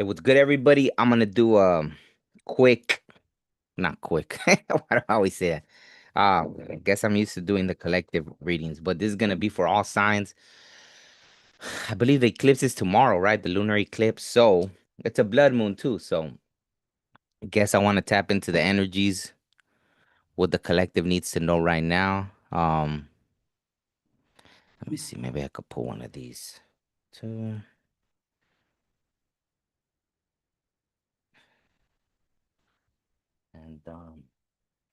Hey, what's good, everybody? I'm gonna do a quick, not quick. Why do I always say that? I guess I'm used to doing the collective readings, but this is gonna be for all signs. I believe the eclipse is tomorrow, right? The lunar eclipse. So it's a blood moon too. So I guess I want to tap into the energies, what the collective needs to know right now. Let me see. Maybe I could pull one of these. Two, and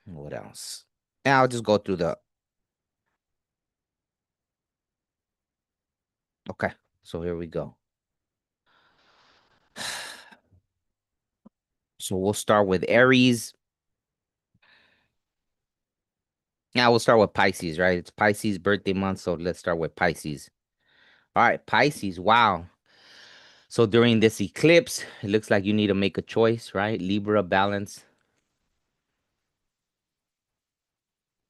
what else? Yeah, I'll just go through the. Okay. So here we go. So we'll start with Aries. Yeah, we'll start with Pisces, right? It's Pisces birthday month, so let's start with Pisces. All right, Pisces. Wow. So during this eclipse, it looks like you need to make a choice, right? Libra balance.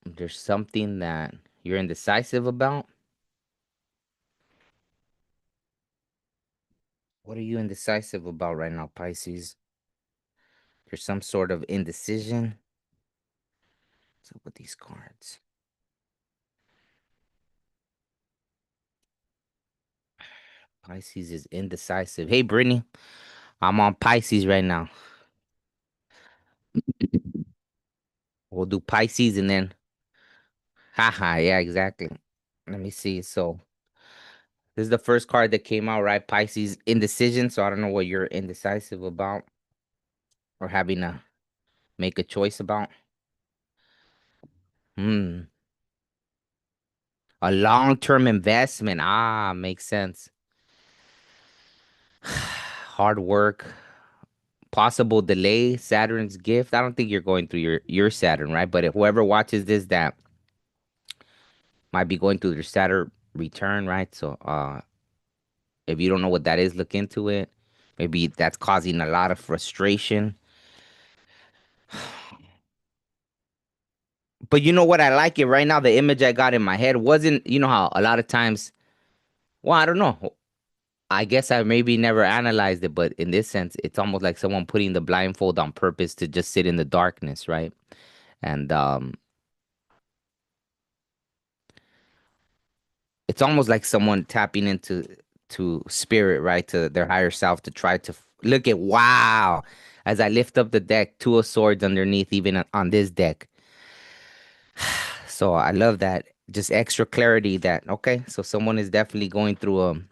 There's something that you're indecisive about. What are you indecisive about right now, Pisces? There's some sort of indecision. What's up with these cards? Pisces is indecisive. Hey, Brittany, I'm on Pisces right now. We'll do Pisces and then, haha, yeah, exactly. Let me see. So this is the first card that came out, right? Pisces indecision. So I don't know what you're indecisive about or having to make a choice about. Hmm. A long-term investment. Ah, makes sense. Hard work, possible delay, Saturn's gift. I don't think you're going through your Saturn, right? But if whoever watches this that might be going through their Saturn return, right? So if you don't know what that is, look into it. Maybe that's causing a lot of frustration. But you know what? I like it right now. The image I got in my head wasn't, you know how a lot of times, well, I don't know. I guess I maybe never analyzed it, but in this sense, it's almost like someone putting the blindfold on purpose to just sit in the darkness, right? And it's almost like someone tapping into to spirit, right? To their higher self to try to look at wow. As I lift up the deck, two of swords underneath, even on this deck. So I love that. Just extra clarity that okay, so someone is definitely going through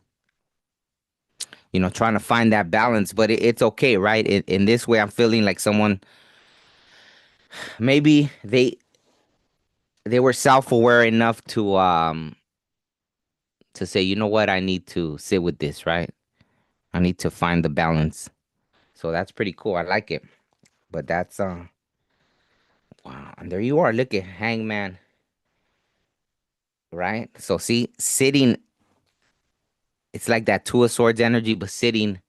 trying to find that balance, but it's okay, right? In this way, I'm feeling like someone maybe they were self-aware enough to say, you know what, I need to sit with this, right? I need to find the balance. So that's pretty cool. I like it. But that's wow, and there you are. Look at Hangman, right? So see, sitting, it's like that two of swords energy, but sitting,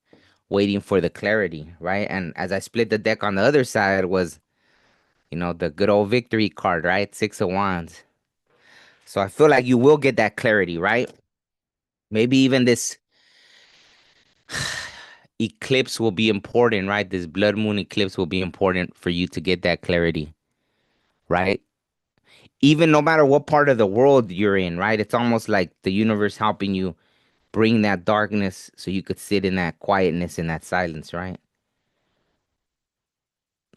waiting for the clarity, right? And as I split the deck on the other side was, the good old victory card, right? Six of wands. So I feel like you will get that clarity, right? Maybe even this eclipse will be important, right? This blood moon eclipse will be important for you to get that clarity, right? Even no matter what part of the world you're in, right? It's almost like the universe helping you bring that darkness so you could sit in that quietness and that silence, right?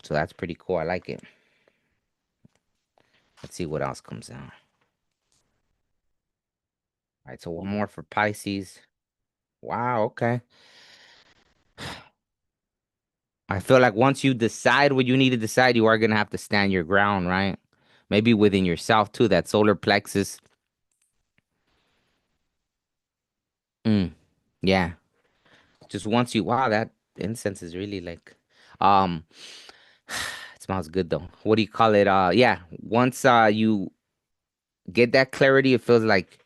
So that's pretty cool. I like it. Let's see what else comes out. All right, so one more for Pisces. Wow, okay. I feel like once you decide what you need to decide, you are gonna have to stand your ground, right? Maybe within yourself too. That solar plexus. Mm, yeah. Just once you wow, that incense is really like um it smells good though. What do you call it? Yeah. Once you get that clarity, it feels like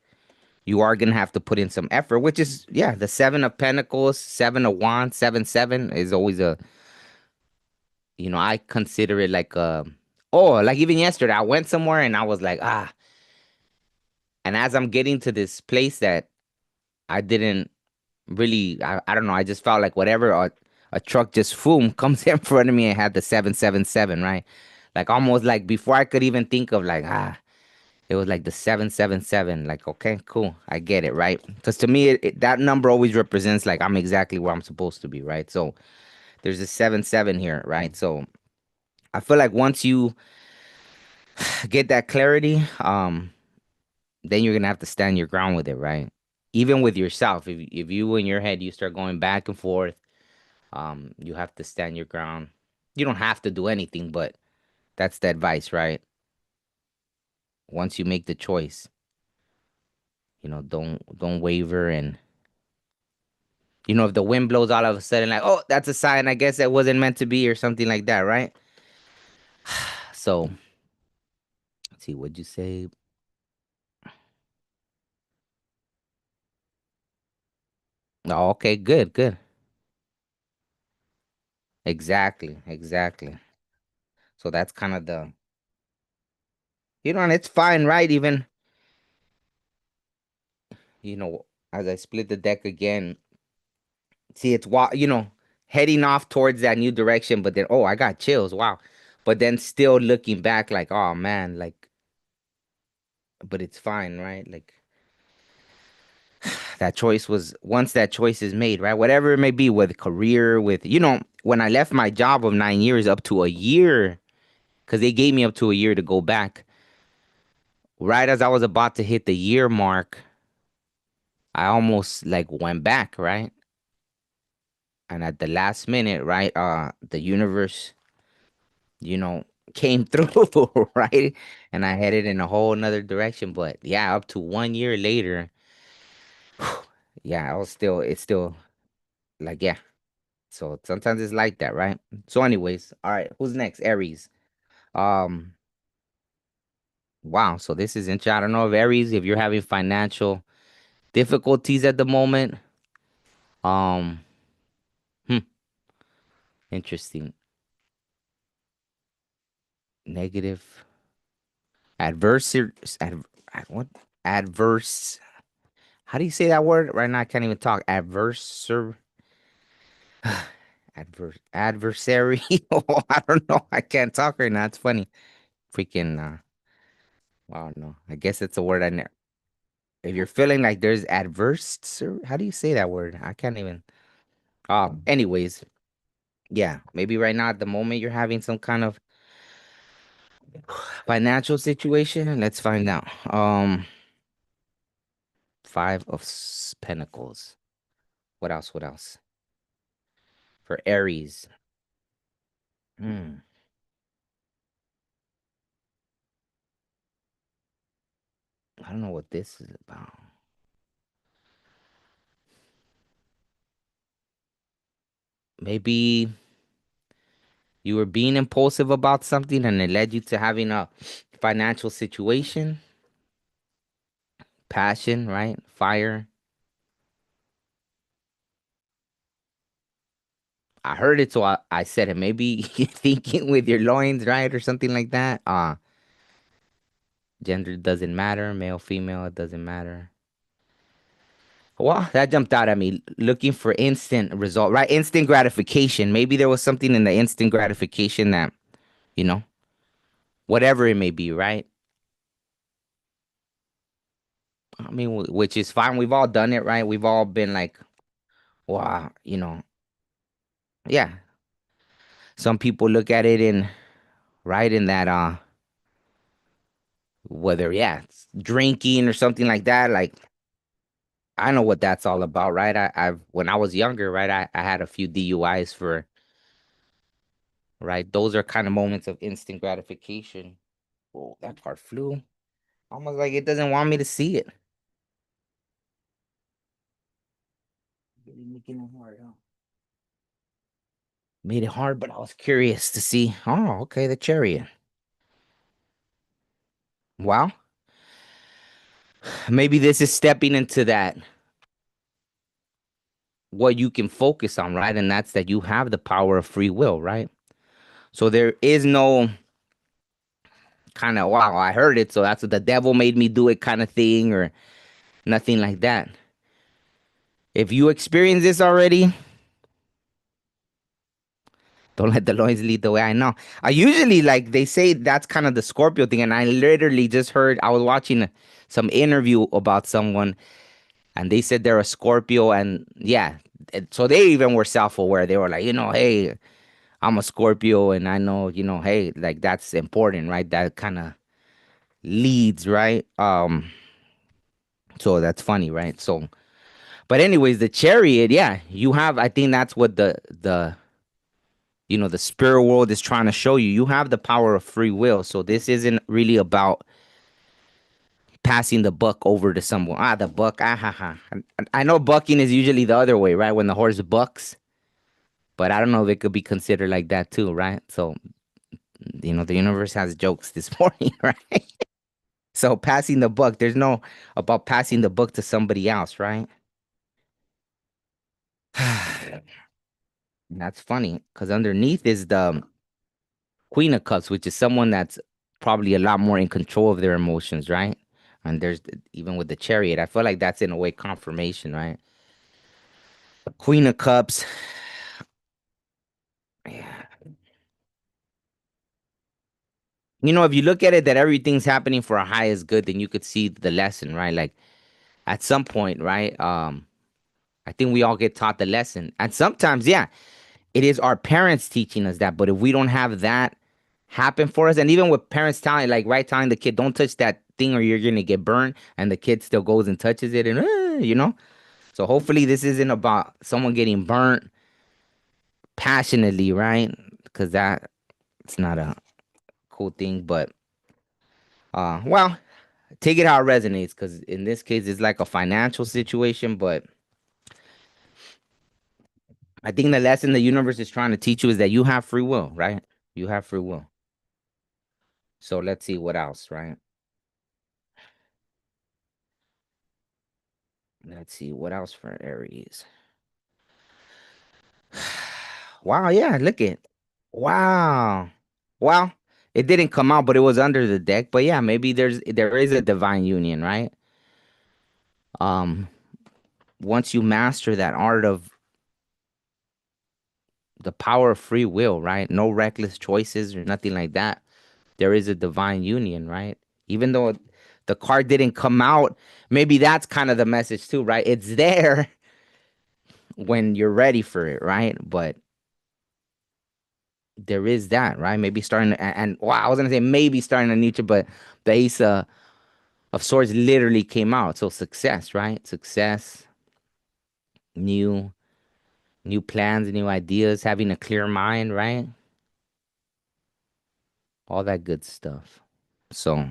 you are gonna have to put in some effort, which is yeah, the seven of pentacles, seven of wands, 7 7 is always I consider it like like even yesterday, I went somewhere and I was like, and as I'm getting to this place that I didn't really I don't know, I just felt like whatever a a truck just boom comes in front of me and had the 777, right? Like almost like before I could even think of like it was like the 777. Like, okay, cool. I get it, right? Because to me, that number always represents like I'm exactly where I'm supposed to be, right? So there's a 7-7 here, right? So I feel like once you get that clarity, then you're gonna have to stand your ground with it, right? Even with yourself. If you in your head you start going back and forth, you have to stand your ground. You don't have to do anything, but that's the advice, right? Once you make the choice, don't waver. And if the wind blows all of a sudden, like, oh, that's a sign, I guess it wasn't meant to be or something like that, right? So let's see, what'd you say? Oh, okay, good, good. Exactly, exactly. So that's kind of and it's fine, right? Even, as I split the deck again, see, heading off towards that new direction, but then, oh, I got chills. Wow. But then still looking back, like, oh man, like, but it's fine, right? Like, once that choice is made, right? Whatever it may be, with career, when I left my job of 9 years up to a year, because they gave me up to a year to go back. Right as I was about to hit the year mark, I almost like went back, right? And at the last minute, right, the universe, you know, came through, right? And I headed in a whole another direction. But yeah, up to 1 year later, yeah, it's still like, yeah. So sometimes it's like that, right? So, anyways, all right, who's next? Aries. Um, wow. So this is interesting. I don't know if Aries, if you're having financial difficulties at the moment. Um, hmm, interesting. Negative, adverse, what? Adverse. How do you say that word? Right now, I can't even talk. Adversary. Oh, I don't know. I can't talk right now. It's funny. Freaking. I don't know. I guess it's a word I never. If you're feeling like there's adverse, how do you say that word? I can't even. Anyways, yeah. Maybe right now at the moment you're having some kind of financial situation. Let's find out. Five of Pentacles. What else? What else? For Aries. Hmm. I don't know what this is about. Maybe you were being impulsive about something and it led you to having a financial situation, passion, right? Fire. I heard it, so I said it. Maybe you're thinking with your loins, right? Or something like that. Gender doesn't matter, male, female, it doesn't matter. Well, that jumped out at me. Looking for instant result, right? Instant gratification. Maybe there was something in the instant gratification that, you know, whatever it may be, right? I mean, which is fine. We've all done it, right? We've all been like, wow, yeah. Some people look at it in right in that whether, yeah, it's drinking or something like that. Like, I know what that's all about, right? I've when I was younger, right, I had a few DUIs for, right. Those are kind of moments of instant gratification. Oh, that card flew. Almost like it doesn't want me to see it. Really making it hard, huh? Made it hard, but I was curious to see. Oh, okay, the chariot. Wow. Maybe this is stepping into that what you can focus on, right? And that's that you have the power of free will, right? So there is no kind of, wow, I heard it, so that's what the devil made me do it kind of thing, or nothing like that. If you experience this already, Don't let the noise lead the way. I know. I usually like they say that's kind of the Scorpio thing, and I literally just heard I was watching some interview about someone, and they said they're a Scorpio, and yeah, so they even were self-aware. They were like, hey, I'm a Scorpio, and I know, hey, like that's important, right? That kind of leads, right? So that's funny, right? So, but anyways, the Chariot, yeah, you have. I think that's what the spirit world is trying to show you. You have the power of free will. So this isn't really about passing the buck over to someone. The buck. Ha ha. I know bucking is usually the other way, right? When the horse bucks, but I don't know if it could be considered like that too, right? So the universe has jokes this morning, right? So passing the buck, there's no about passing the buck to somebody else, right? That's funny because underneath is the Queen of Cups, which is someone that's probably a lot more in control of their emotions, right? And there's even with the Chariot, I feel like that's in a way confirmation, right? Queen of Cups, yeah. If you look at it that everything's happening for our highest good, then you could see the lesson, right? Like at some point, right? I think we all get taught the lesson. And sometimes, yeah, it is our parents teaching us that. But if we don't have that happen for us, and even with parents telling, like, right, telling the kid, don't touch that thing or you're gonna get burned, and the kid still goes and touches it, and So hopefully, this isn't about someone getting burnt passionately, right? Because that it's not a cool thing. But well, take it how it resonates. Because in this case, it's like a financial situation, but I think the lesson the universe is trying to teach you is that you have free will, right? You have free will. So let's see what else, right? Let's see what else for Aries. Wow, yeah, look it. Wow. Well, it didn't come out, but it was under the deck. But yeah, maybe there is a divine union, right? Um, once you master that art of the power of free will, right? No reckless choices or nothing like that. There is a divine union, right? Even though the card didn't come out, maybe that's kind of the message too, right? It's there when you're ready for it, right? But there is that, right? Maybe starting and wow, I was gonna say maybe starting a new chapter, but the Ace of Swords literally came out. So success, right? Success, new new plans, new ideas, having a clear mind, right? All that good stuff. So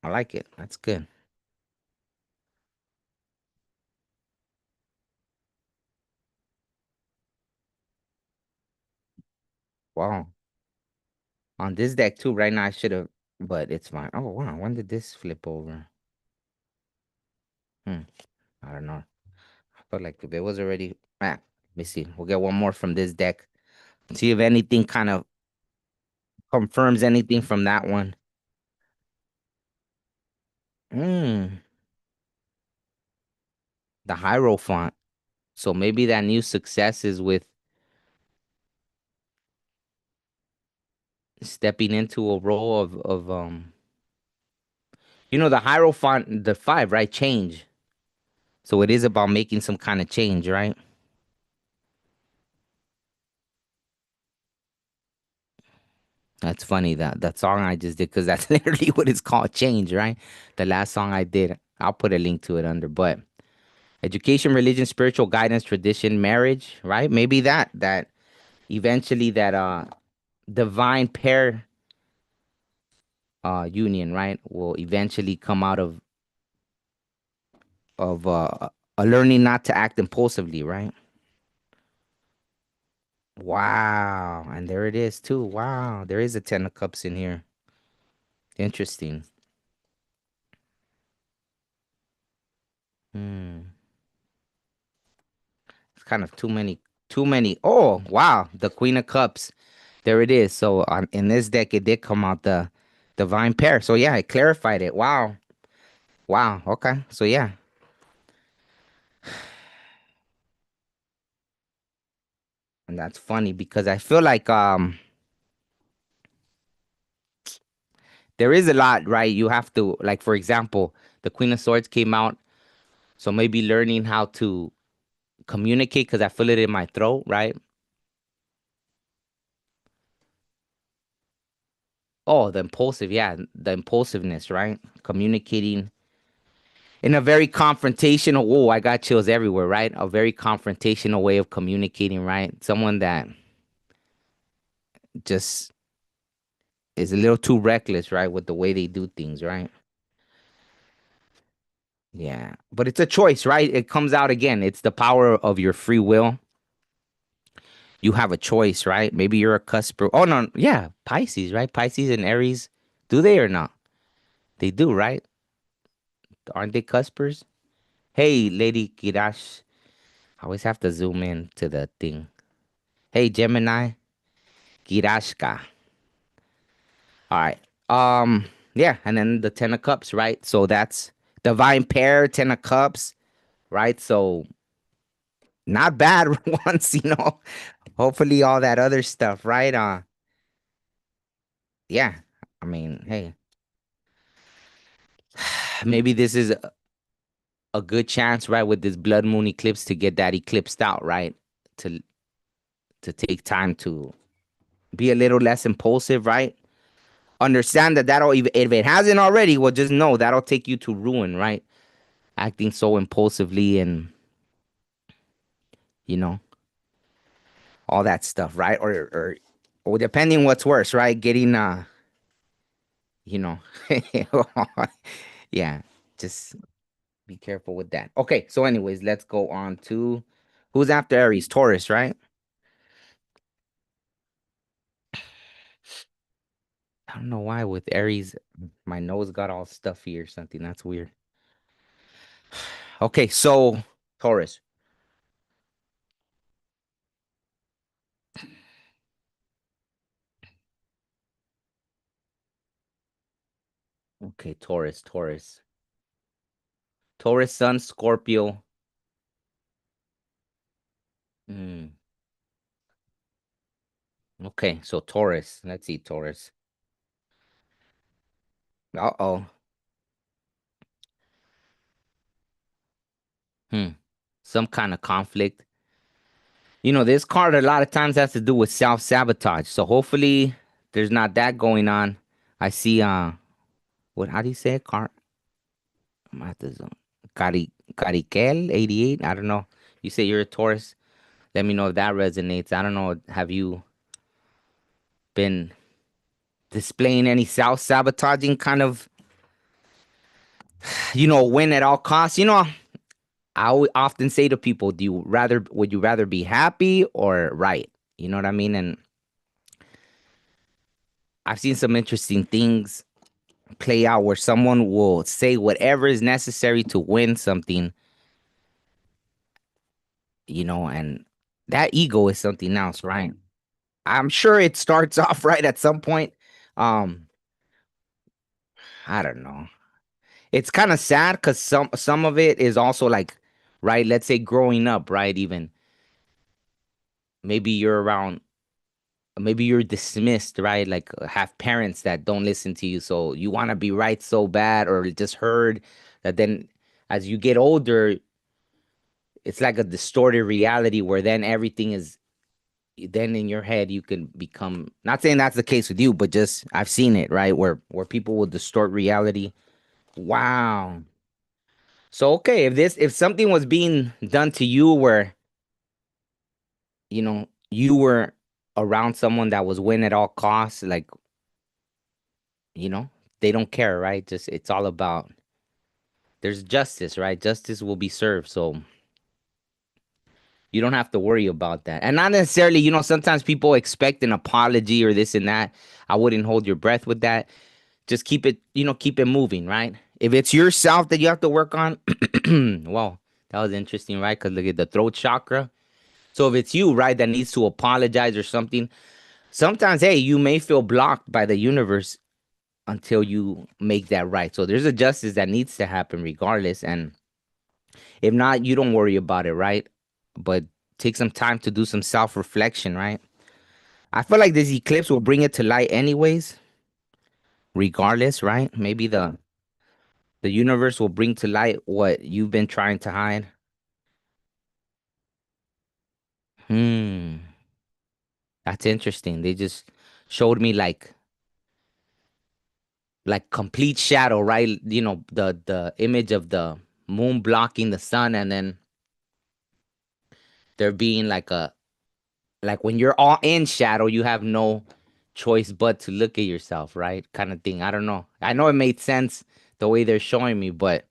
I like it. That's good. Wow. On this deck too, right now I should have, but it's fine. Oh wow, when did this flip over? Hmm. I don't know. I felt like if it was already let me see. We'll get one more from this deck. See if anything kind of confirms anything from that one. Hmm. The Hierophant. So maybe that new success is with stepping into a role of the Hierophant, the five, right? Change. So it is about making some kind of change, right? That's funny that song I just did because that's literally what it's called, change, right? The last song I did, I'll put a link to it under. But education, religion, spiritual guidance, tradition, marriage, right? Maybe that eventually that divine pair union, right, will eventually come out of a learning not to act impulsively, right? Wow, and there it is too. Wow, there is a Ten of Cups in here. Interesting. Hmm. It's kind of too many, too many. Oh, wow, the Queen of Cups. There it is. So in this deck, it did come out the divine pair. So yeah, it clarified it. Wow, wow. Okay, so yeah, And that's funny because I feel like there is a lot, right? You have to, like, for example, the Queen of Swords came out, so maybe learning how to communicate because I feel it in my throat, right? Oh, the impulsive, yeah, the impulsiveness, right? Communicating in a very confrontational. Whoa, I got chills everywhere, right? A very confrontational way of communicating, right? Someone that just is a little too reckless, right, with the way they do things, right? Yeah, but it's a choice, right? It comes out again. It's the power of your free will. You have a choice, right? Maybe you're a cusper. Oh no, yeah, Pisces, right? Pisces and Aries, do they or not? They do, right? Aren't they cuspers? Hey, Lady Kirash, I always have to zoom in to the thing. Hey, Gemini, Kirashka. All right. Yeah, and then the Ten of Cups, right? So that's divine pair, Ten of Cups, right? So not bad once, Hopefully all that other stuff, right? Yeah. I mean, hey, maybe this is a good chance, right, with this blood moon eclipse to get that eclipsed out, right? To to take time to be a little less impulsive, right? Understand that if it hasn't already, well, just know that'll take you to ruin, right? Acting so impulsively and you know all that stuff, right? Or depending what's worse, right? Getting you know, yeah, just be careful with that. Okay, so anyways, let's go on to who's after Aries, Taurus, right? I don't know why with Aries, my nose got all stuffy or something. That's weird. Okay, so Taurus. Okay, Taurus, Taurus. Taurus, Sun, Scorpio. Hmm. Okay, so Taurus. Let's see, Taurus. Uh-oh. Hmm. Some kind of conflict. This card a lot of times has to do with self-sabotage. So hopefully there's not that going on. I see how do you say it? I'm at the zone. Cariquel 88. I don't know. You say you're a Taurus. Let me know if that resonates. I don't know. Have you been displaying any self-sabotaging kind of, win at all costs? Often say to people, would you rather be happy or right? You know what I mean? And I've seen some interesting things play out where someone will say whatever is necessary to win something, and that ego is something else, right? I'm sure it starts off right at some point. Um, I don't know. It's kind of sad because some of it is also like, right, let's say growing up, right? Even maybe you're around, maybe you're dismissed, right? Like have parents that don't listen to you, so you want to be right so bad, or just heard that. Then as you get older, it's like a distorted reality where then everything is then in your head you can become, not saying that's the case with you, but just I've seen it, right? Where people will distort reality. Wow. So okay, if something was being done to you where, you were around someone that was win at all costs, like, you know, they don't care, right? Just it's all about there's justice, right? Justice will be served. So you don't have to worry about that. And not necessarily, sometimes people expect an apology or this and that. I wouldn't hold your breath with that. Just keep it moving, right? If it's yourself that you have to work on, well, that was interesting, right? Because look at the throat chakra. So if it's you, right, that needs to apologize or something, sometimes, hey, you may feel blocked by the universe until you make that right. So there's a justice that needs to happen regardless. And if not, you don't worry about it, right? But take some time to do some self-reflection, right? I feel like this eclipse will bring it to light anyways, regardless, right? Maybe the universe will bring to light what you've been trying to hide. Hmm, that's interesting. They just showed me like complete shadow, right? You know, the image of the moon blocking the sun, and then there being like when you're all in shadow, you have no choice but to look at yourself, right? Kind of thing. I don't know. I know it made sense the way they're showing me, but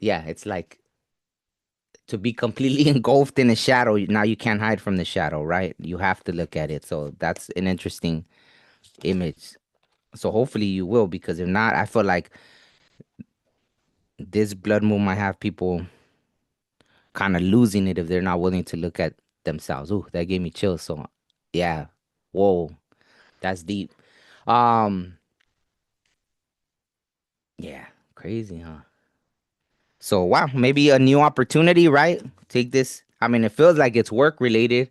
yeah, it's like to be completely engulfed in a shadow. Now you can't hide from the shadow, right? You have to look at it. So that's an interesting image. So hopefully you will, because if not, I feel like this blood moon might have people kind of losing it if they're not willing to look at themselves. Ooh, that gave me chills. So yeah, whoa, that's deep. Um, yeah, crazy, huh? So wow, maybe a new opportunity, right? Take this. I mean, it feels like it's work related.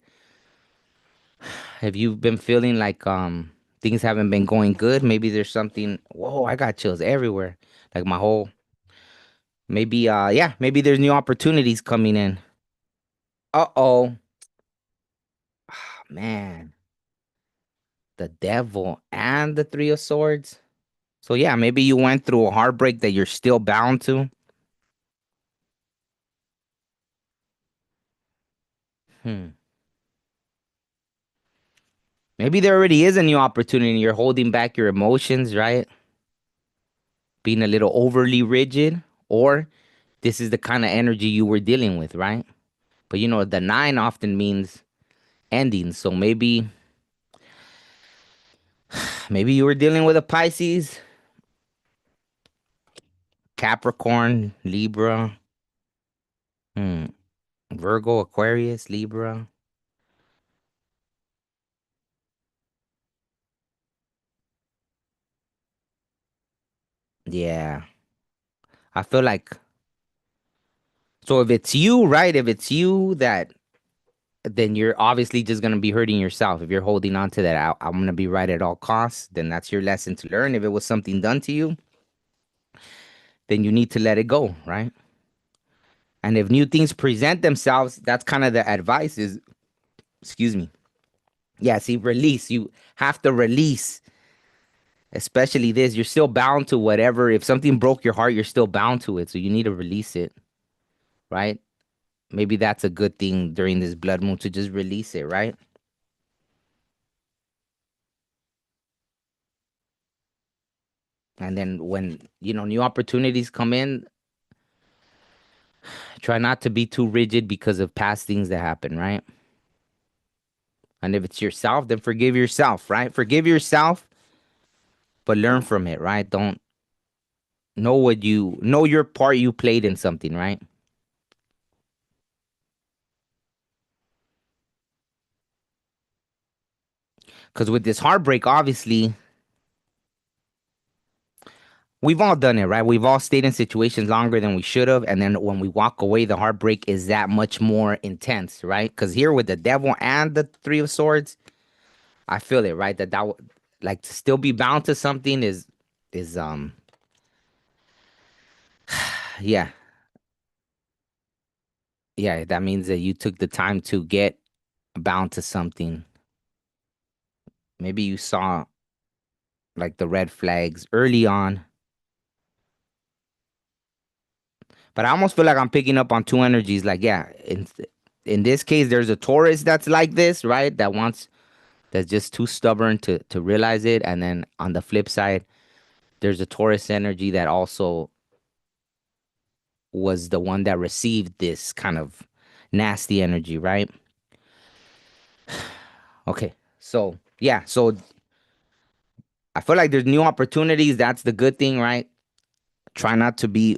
Have you been feeling like things haven't been going good? Maybe there's something. Whoa, I got chills everywhere. Like my whole. Maybe yeah, maybe there's new opportunities coming in. Uh-oh, man, the devil and the three of swords. So yeah, maybe you went through a heartbreak that you're still bound to. Hmm. Maybe there already is a new opportunity and you're holding back your emotions, right? Being a little overly rigid, or this is the kind of energy you were dealing with, right? But you know, the nine often means ending. So maybe you were dealing with a Pisces, Capricorn, Libra, hmm, Virgo, Aquarius, Libra. Yeah. I feel like so if it's you, right? If it's you that then you're obviously just gonna be hurting yourself. If you're holding on to that, I'm gonna be right at all costs, then that's your lesson to learn. If it was something done to you, then you need to let it go, right? And if new things present themselves, that's kind of the advice is, excuse me. Yeah, see, release. You have to release, especially this. You're still bound to whatever. If something broke your heart, you're still bound to it. So you need to release it, right? Maybe that's a good thing during this blood moon to just release it, right? And then when, new opportunities come in, try not to be too rigid because of past things that happen, right? And if it's yourself, then forgive yourself, right? Forgive yourself, but learn from it, right? Don't know your part you played in something, right? Because with this heartbreak, obviously, we've all done it, right? We've all stayed in situations longer than we should have. And then when we walk away, the heartbreak is that much more intense, right? Because here with the devil and the three of swords, I feel it, right? Like to still be bound to something is yeah, yeah, that means that you took the time to get bound to something. Maybe you saw like the red flags early on, but I almost feel like I'm picking up on two energies. Like, yeah, in this case, there's a Taurus that's like this, right? That's just too stubborn to realize it, and then on the flip side, there's a Taurus energy that also was the one that received this kind of nasty energy, right? Okay, so yeah, so I feel like there's new opportunities. That's the good thing, right? Try not to be,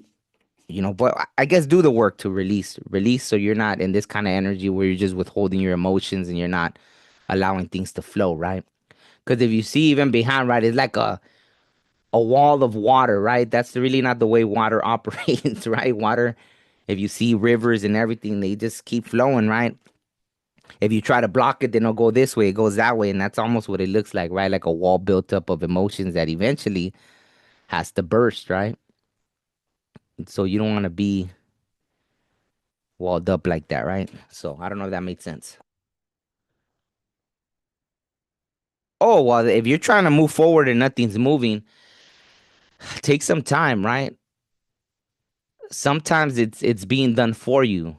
but I guess do the work to release, so you're not in this kind of energy where you're just withholding your emotions and you're not allowing things to flow, right? Because if you see even behind, right, it's like a wall of water, right? That's really not the way water operates, right? Water If you see rivers and everything, they just keep flowing, right? If you try to block it, then it'll go this way, it goes that way, and that's almost what it looks like, right? Like a wall built up of emotions that eventually has to burst, right? So you don't want to be walled up like that, right? So I don't know if that made sense. Oh, well, if you're trying to move forward and nothing's moving, take some time, right? Sometimes it's being done for you,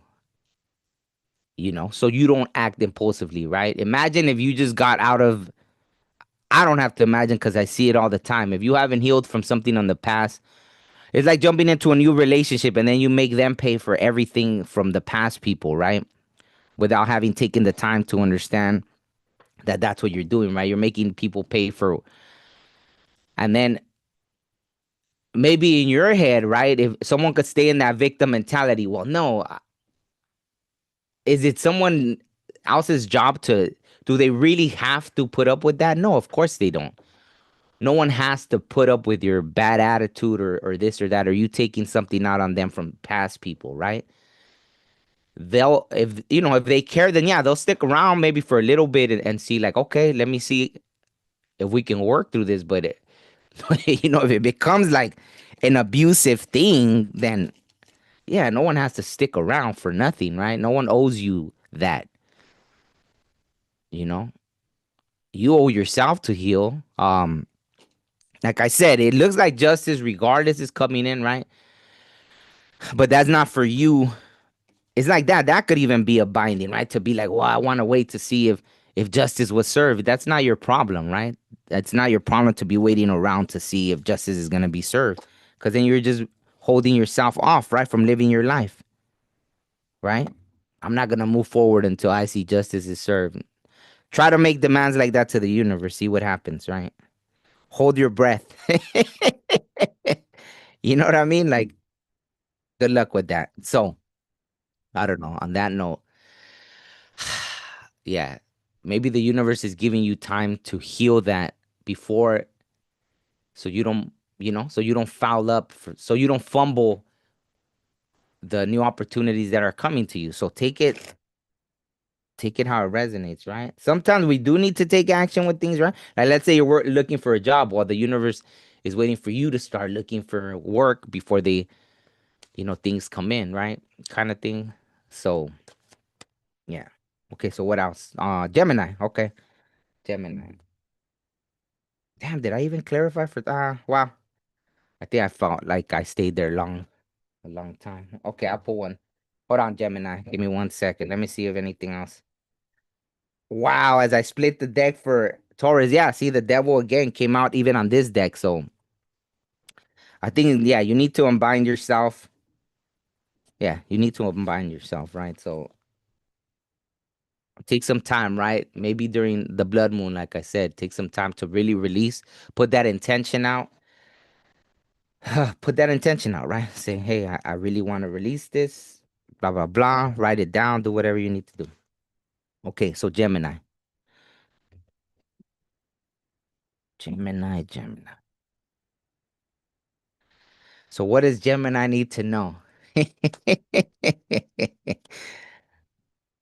so you don't act impulsively, right? Imagine if you just got out of, I don't have to imagine because I see it all the time. If you haven't healed from something on the past, it's like jumping into a new relationship and then you make them pay for everything from the past people, right? Without having taken the time to understand that that's what you're doing, right? You're making people pay for, and then maybe in your head, right? If someone could stay in that victim mentality, well, no, is it someone else's job to, do they really have to put up with that? No, of course they don't. No one has to put up with your bad attitude or this or that, or you taking something out on them from past people, right? They'll, if they care, then yeah, they'll stick around maybe for a little bit and see, like, okay, let me see if we can work through this. But if it becomes like an abusive thing, then yeah, no one has to stick around for nothing, right? No one owes you that, you know. You owe yourself to heal. Like I said, it looks like justice regardless is coming in, right? But that's not for you. It's like that could even be a binding, right? To be like, well, I want to wait to see if justice was served. That's not your problem, right? That's not your problem to be waiting around to see if justice is going to be served, because then you're just holding yourself off, right, from living your life, right? I'm not going to move forward until I see justice is served. Try to make demands like that to the universe, see what happens, right? Hold your breath. You know what I mean? Like, good luck with that. So, I don't know. On that note, yeah, maybe the universe is giving you time to heal that before, so you don't, so you don't foul up, so you don't fumble the new opportunities that are coming to you. So take it how it resonates, right? Sometimes we do need to take action with things, right? Like, let's say you're looking for a job while the universe is waiting for you to start looking for work before things come in, right? Kind of thing. So, yeah. Okay, so what else? Gemini. Okay. Gemini. Damn, did I even clarify for wow. I think I felt like I stayed there a long time. Okay, I'll put one. Hold on, Gemini. Give me 1 second. Let me see if anything else. Wow, as I split the deck for Taurus, yeah, see the devil again came out even on this deck. So I think, yeah, you need to unbind yourself. Yeah, you need to unbind yourself, right? So take some time, right? Maybe during the blood moon, like I said, take some time to really release, put that intention out. Put that intention out, right? Say, hey, I really want to release this, blah, blah, blah. Write it down, do whatever you need to do. Okay, so Gemini. Gemini, Gemini. So what does Gemini need to know?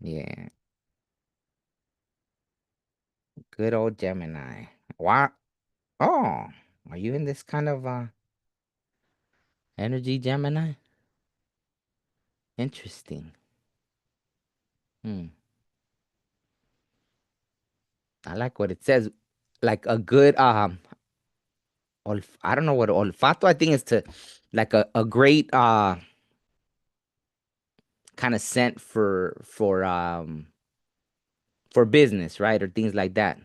Yeah, good old Gemini. Why? Oh, are you in this kind of energy, Gemini? Interesting. Hmm. I like what it says. Like a good I don't know what olfato I think is to, like a great kind of scent for business, right? Or things like that.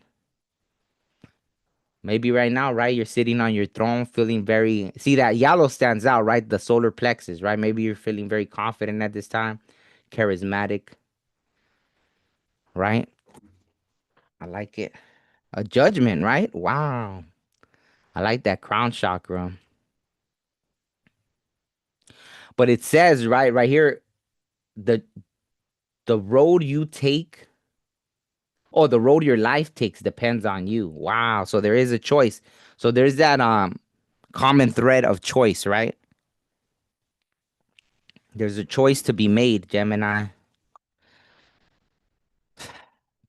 Maybe right now, right? You're sitting on your throne feeling very, see that yellow stands out, right? The solar plexus, right? Maybe you're feeling very confident at this time, charismatic, right? I like it. A judgment, right? Wow. I like that crown chakra. But it says right here, the the road you take, or the road your life takes depends on you. Wow. So there is a choice. So there's that common thread of choice, right? There's a choice to be made, Gemini,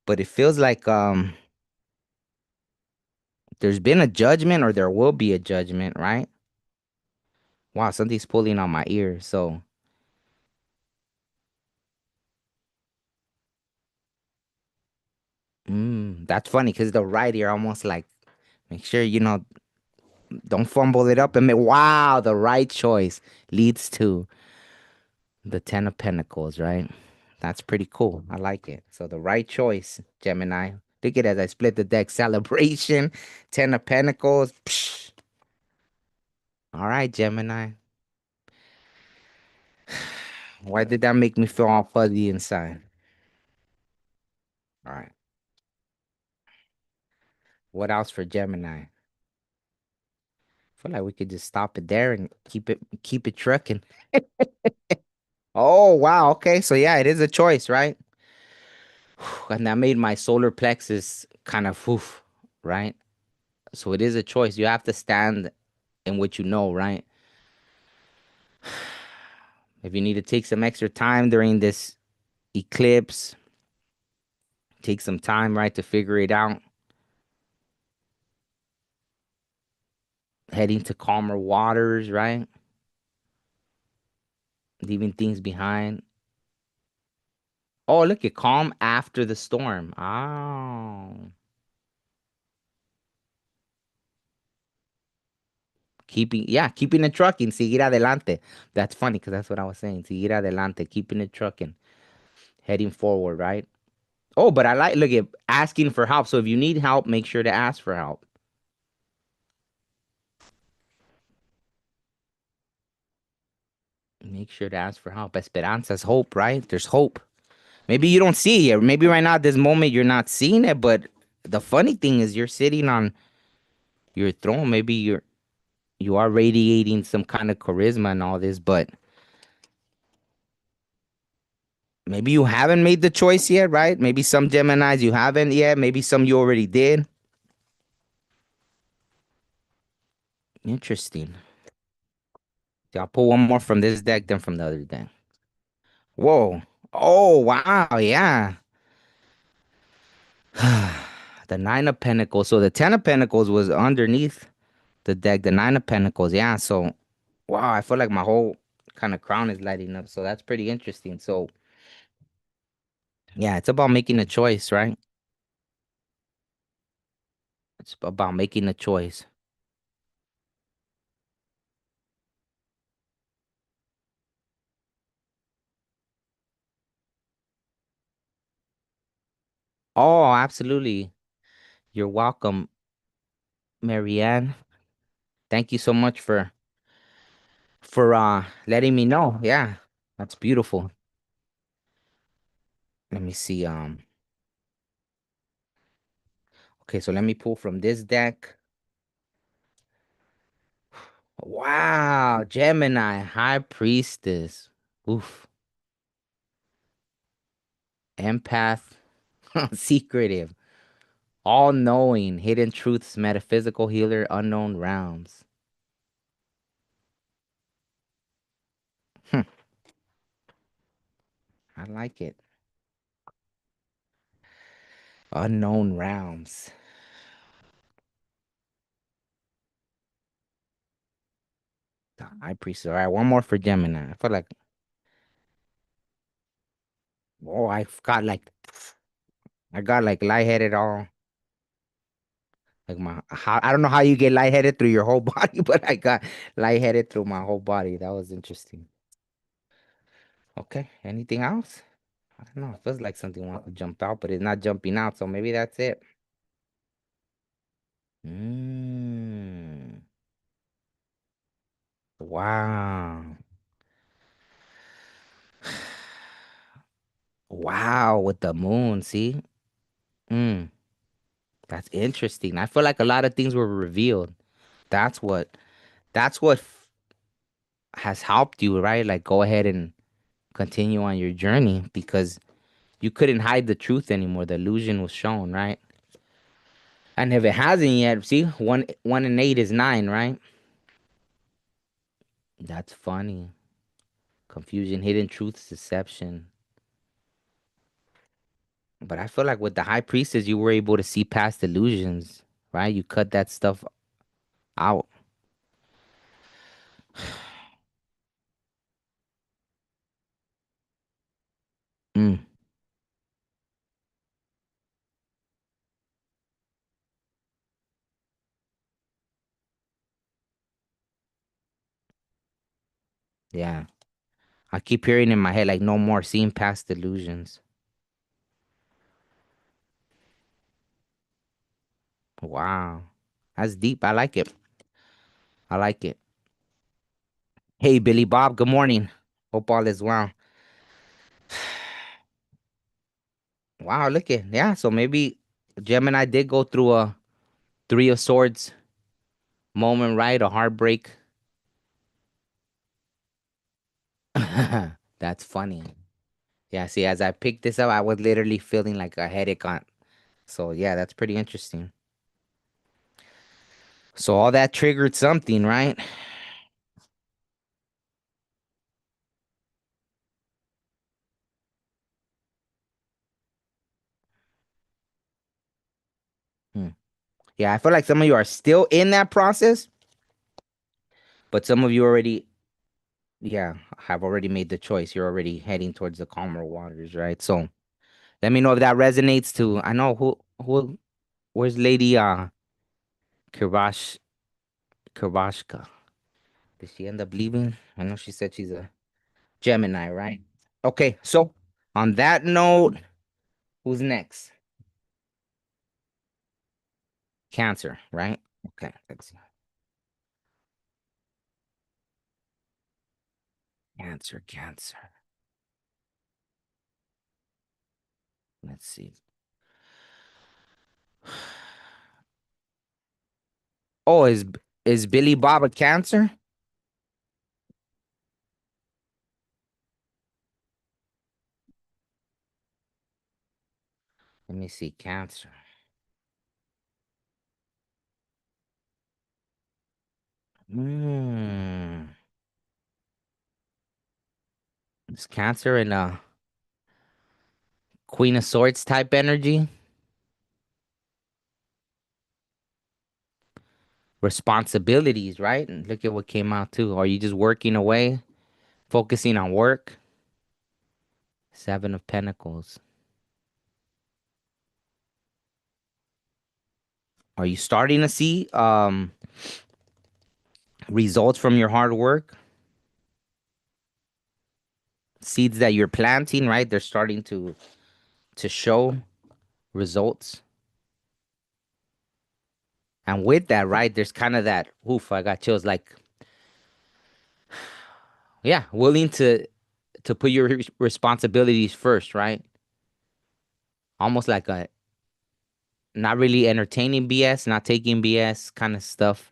but it feels like there's been a judgment or there will be a judgment, right? Wow, something's pulling on my ear. So, that's funny because the right ear almost like make sure don't fumble it up and make wow, the right choice leads to the Ten of Pentacles, right? That's pretty cool. I like it. So the right choice, Gemini. Look at it as I split the deck. Celebration, Ten of Pentacles. Psh. All right, Gemini. Why did that make me feel all fuzzy inside? All right. What else for Gemini? I feel like we could just stop it there and keep it trucking. Oh wow, okay. So yeah, it is a choice, right? And that made my solar plexus kind of woof, right? So it is a choice. You have to stand in what you know, right? If you need to take some extra time during this eclipse, take some time, right, to figure it out. Heading to calmer waters, right? Leaving things behind. Oh, look at calm after the storm. Oh. Keeping it trucking. Seguir adelante. That's funny because that's what I was saying. Seguir adelante. Keeping it trucking. Heading forward, right? Oh, but I like, look at asking for help. So if you need help, make sure to ask for help. Make sure to ask for help. Esperanza's hope, right? There's hope. Maybe you don't see it. Maybe right now at this moment you're not seeing it, but the funny thing is you're sitting on your throne. Maybe you are radiating some kind of charisma and all this, but maybe you haven't made the choice yet, right? Maybe some Geminis you haven't yet. Maybe some you already did. Interesting. Okay, I'll pull one more from this deck than from the other deck. Whoa. Oh wow, yeah. The Nine of Pentacles. So the Ten of Pentacles was underneath the deck. The Nine of Pentacles, yeah. So wow, I feel like my whole kind of crown is lighting up. So that's pretty interesting. So yeah, it's about making a choice, right? It's about making a choice. Oh, absolutely. You're welcome, Marianne. Thank you so much for letting me know. Yeah, that's beautiful. Let me see. Okay, so let me pull from this deck. Wow, Gemini, High Priestess. Oof. Empath, secretive, all knowing, hidden truths, metaphysical healer, unknown realms. Hmm, I like it. Unknown realms. The High Priestess. All right, one more for Gemini. I feel like, oh, I got like lightheaded all. Like I don't know how you get lightheaded through your whole body, but I got lightheaded through my whole body. That was interesting. Okay, anything else? I don't know. It feels like something wants to jump out, but it's not jumping out. So maybe that's it. Mm. Wow. Wow, with the moon, see? Mm, that's interesting. I feel like a lot of things were revealed. That's what that's what has helped you, right? Like go ahead and continue on your journey because you couldn't hide the truth anymore. The illusion was shown, right? And if it hasn't yet, see, one and eight is nine, right? That's funny. Confusion, hidden truths, deception. But I feel like with the high priestess, you were able to see past illusions, right? You cut that stuff out. Mm, yeah. I keep hearing in my head like no more seeing past illusions. Wow. That's deep. I like it. I like it. Hey, Billy Bob, good morning. Hope all is well. Wow, look at yeah. So maybe Gemini did go through a Three of Swords moment, right? A heartbreak. That's funny. Yeah, see, as I picked this up, I was literally feeling like a headache on. So yeah, that's pretty interesting. So all that triggered something, right? Hmm. Yeah, I feel like some of you are still in that process, but some of you already, yeah, have already made the choice. You're already heading towards the calmer waters, right? So let me know if that resonates to. I know where's Lady Kirash Kirashka? Did she end up leaving? I know she said she's a Gemini, right? Okay, so on that note, who's next? Cancer, right? Okay, let's see. Cancer, Cancer. Let's see. Oh, is Billy Bob a Cancer? Let me see, Cancer. Hmm. Is Cancer in a Queen of Swords type energy? Responsibilities, right? And look at what came out too. Are you just working away, focusing on work? Seven of Pentacles. Are you starting to see results from your hard work? Seeds that you're planting, right? They're starting to show results. And with that, right, there's kind of that oof, I got chills like yeah, willing to put your responsibilities first, right? Almost like a not really entertaining BS, not taking BS kind of stuff,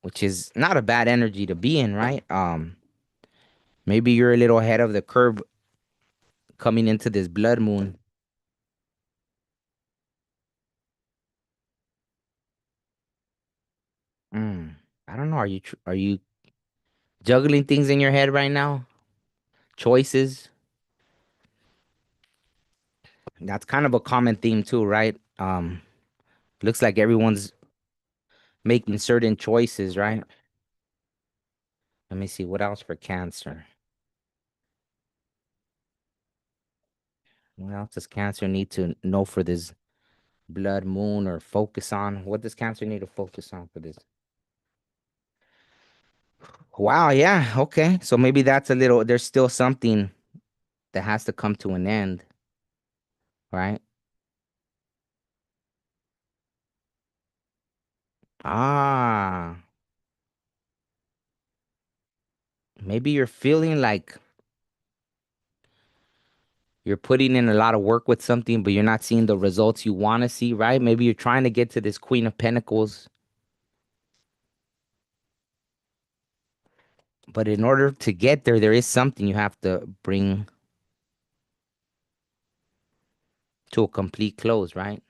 which is not a bad energy to be in, right? Maybe you're a little ahead of the curve coming into this blood moon. Mm, I don't know. Are you juggling things in your head right now? Choices. That's kind of a common theme too, right? Looks like everyone's making certain choices, right? Let me see what else for Cancer. What else does Cancer need to know for this blood moon or focus on? What does Cancer need to focus on for this? Wow, yeah, okay. So maybe that's a little, there's still something that has to come to an end, right? Ah, maybe you're feeling like you're putting in a lot of work with something, but you're not seeing the results you want to see, right? Maybe you're trying to get to this Queen of Pentacles, but in order to get there, there is something you have to bring to a complete close, right?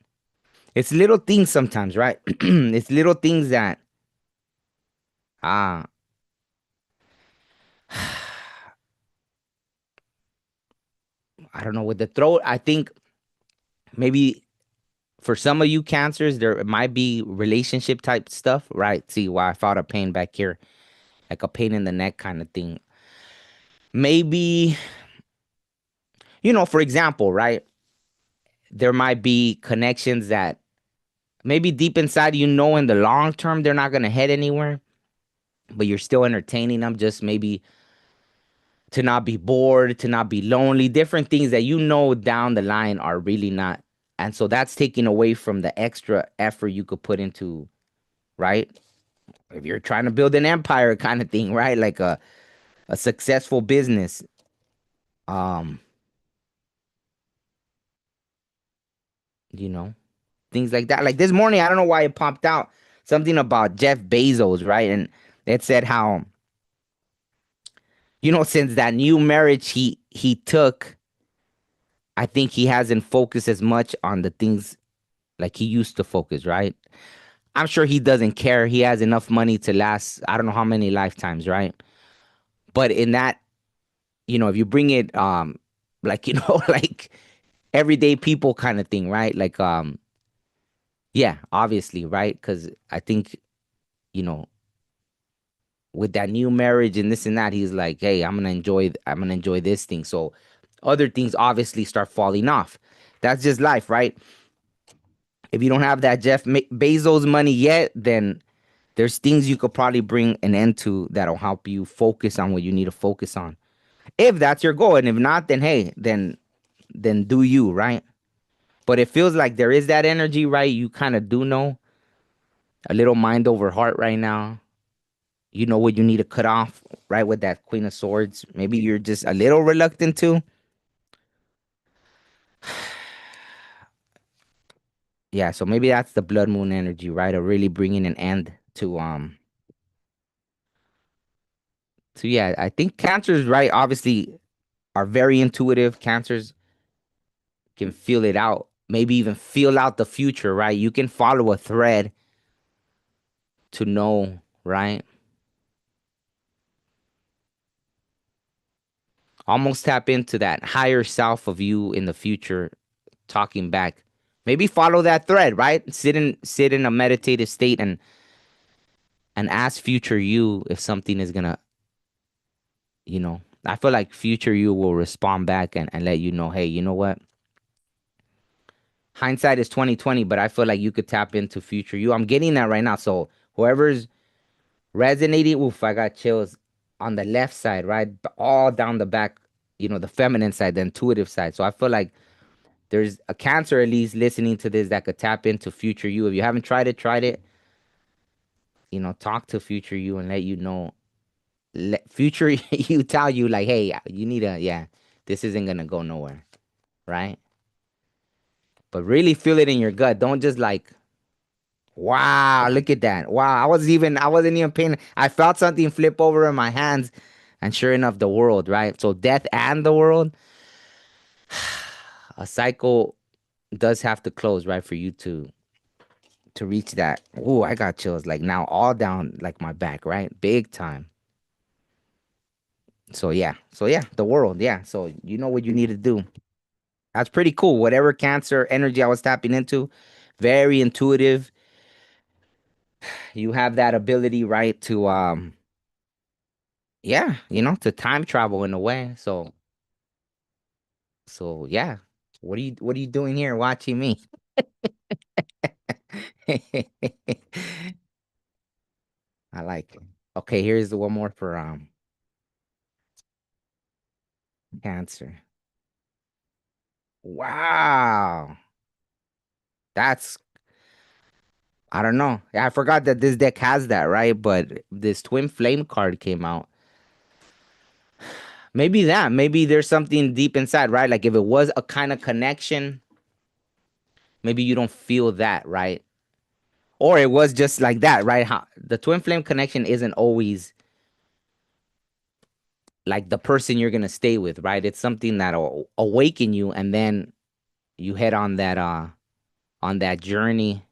It's little things sometimes, right? It's little things that ah I don't know, with the throat, I think maybe for some of you cancers, there might be relationship type stuff, right? See why I felt a pain back here, like a pain in the neck kind of thing. Maybe, for example, right? There might be connections that maybe deep inside, in the long term, they're not going to head anywhere, but you're still entertaining them, just maybe to not be bored, to not be lonely, different things that down the line are really not. And so that's taking away from the extra effort you could put into, right? If you're trying to build an empire kind of thing, right? Like a successful business, um, you know, things like that. Like this morning, I don't know why it popped out something about Jeff Bezos, right? And it said how, since that new marriage he took, I think he hasn't focused as much on the things like he used to focus, right? I'm sure he doesn't care. He has enough money to last I don't know how many lifetimes, right? But in that, if you bring it like like everyday people kind of thing, right? Like yeah, obviously, right? Cuz I think, you know, with that new marriage and this and that, he's like, "Hey, I'm going to enjoy this thing." So other things obviously start falling off. That's just life, right? If you don't have that Bezos money yet, then there's things you could probably bring an end to that'll help you focus on what you need to focus on. If that's your goal, and if not, then hey, then do you, right? But it feels like there is that energy, right? You kind of do know a little mind over heart right now. You know what you need to cut off, right? With that Queen of Swords. Maybe you're just a little reluctant to. Yeah, so maybe that's the blood moon energy, right? Of really bringing an end to yeah, I think cancers, right? Obviously are very intuitive. Cancers can feel it out, maybe even feel out the future, right? You can follow a thread to know, right? Almost tap into that higher self of you in the future, talking back. Maybe follow that thread, right? Sit in a meditative state and ask future you if something is gonna, I feel like future you will respond back and let you know, hey, you know what? Hindsight is 2020, but I feel like you could tap into future you. I'm getting that right now. So whoever's resonating, oof, I got chills on the left side, right? All down the back, the feminine side, the intuitive side. So I feel like there's a cancer at least listening to this that could tap into future you. If you haven't tried it, talk to future you and let you know. Let future you tell you like, hey, you need a yeah, this isn't gonna go nowhere, right? But really feel it in your gut. Don't just like, wow, look at that. Wow, I wasn't even paying. I felt something flip over in my hands, and sure enough, the world, right? So death and the world, a cycle does have to close, right, for you to reach that. Oh, I got chills like now all down like my back, right? Big time. So yeah, the world, yeah. So you know what you need to do. That's pretty cool. Whatever cancer energy I was tapping into, very intuitive. You have that ability, right, to yeah, to time travel in a way. So yeah. What are you doing here watching me? I like it. Okay, here's the one more for cancer. Wow. That's I don't know. I forgot that this deck has that, right? But this twin flame card came out. Maybe there's something deep inside, right? Like if it was a kind of connection, maybe you don't feel that, right? Or it was just like that, right? How the twin flame connection isn't always like the person you're gonna stay with, right? It's something that'll awaken you, and then you head on that journey,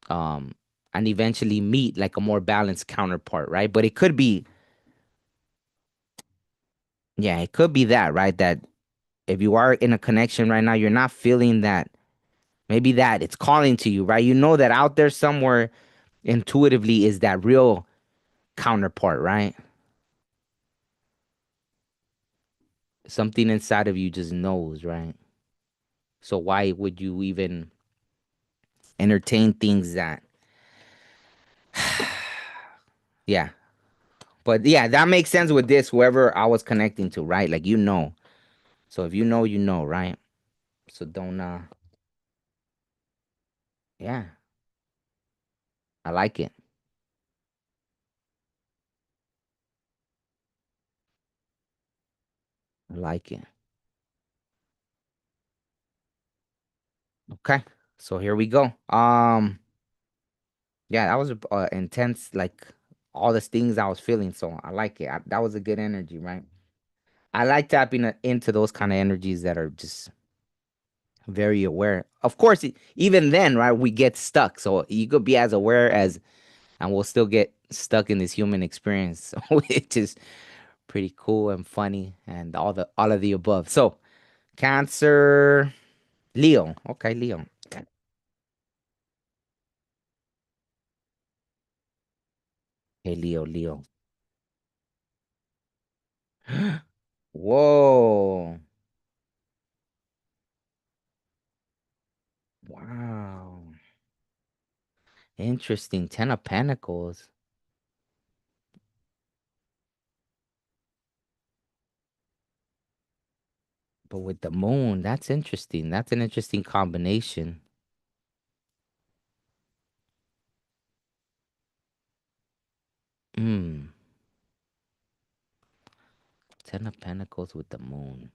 um, and eventually meet like a more balanced counterpart, right? But it could be, yeah, it could be that, right? That if you are in a connection right now, you're not feeling that, maybe that it's calling to you, right? You know that out there somewhere intuitively is that real counterpart, right? Something inside of you just knows, right? So why would you even entertain things that, yeah. But yeah, that makes sense with this, whoever I was connecting to, right? Like, you know. So if you know, you know, right? So don't, yeah, I like it. I like it. Okay. So here we go. Yeah, that was intense, like all the things I was feeling. So I like it. That was a good energy, right? I like tapping into those kind of energies that are just very aware. Of course, even then, right, we get stuck. So you could be as aware as, and we'll still get stuck in this human experience, so which is pretty cool and funny and all of the above. So Cancer, Leo. Okay, Leo. Hey, Leo, Leo. Whoa. Wow. Interesting. Ten of Pentacles. But with the moon, that's interesting. That's an interesting combination. Hmm. Ten of Pentacles with the moon.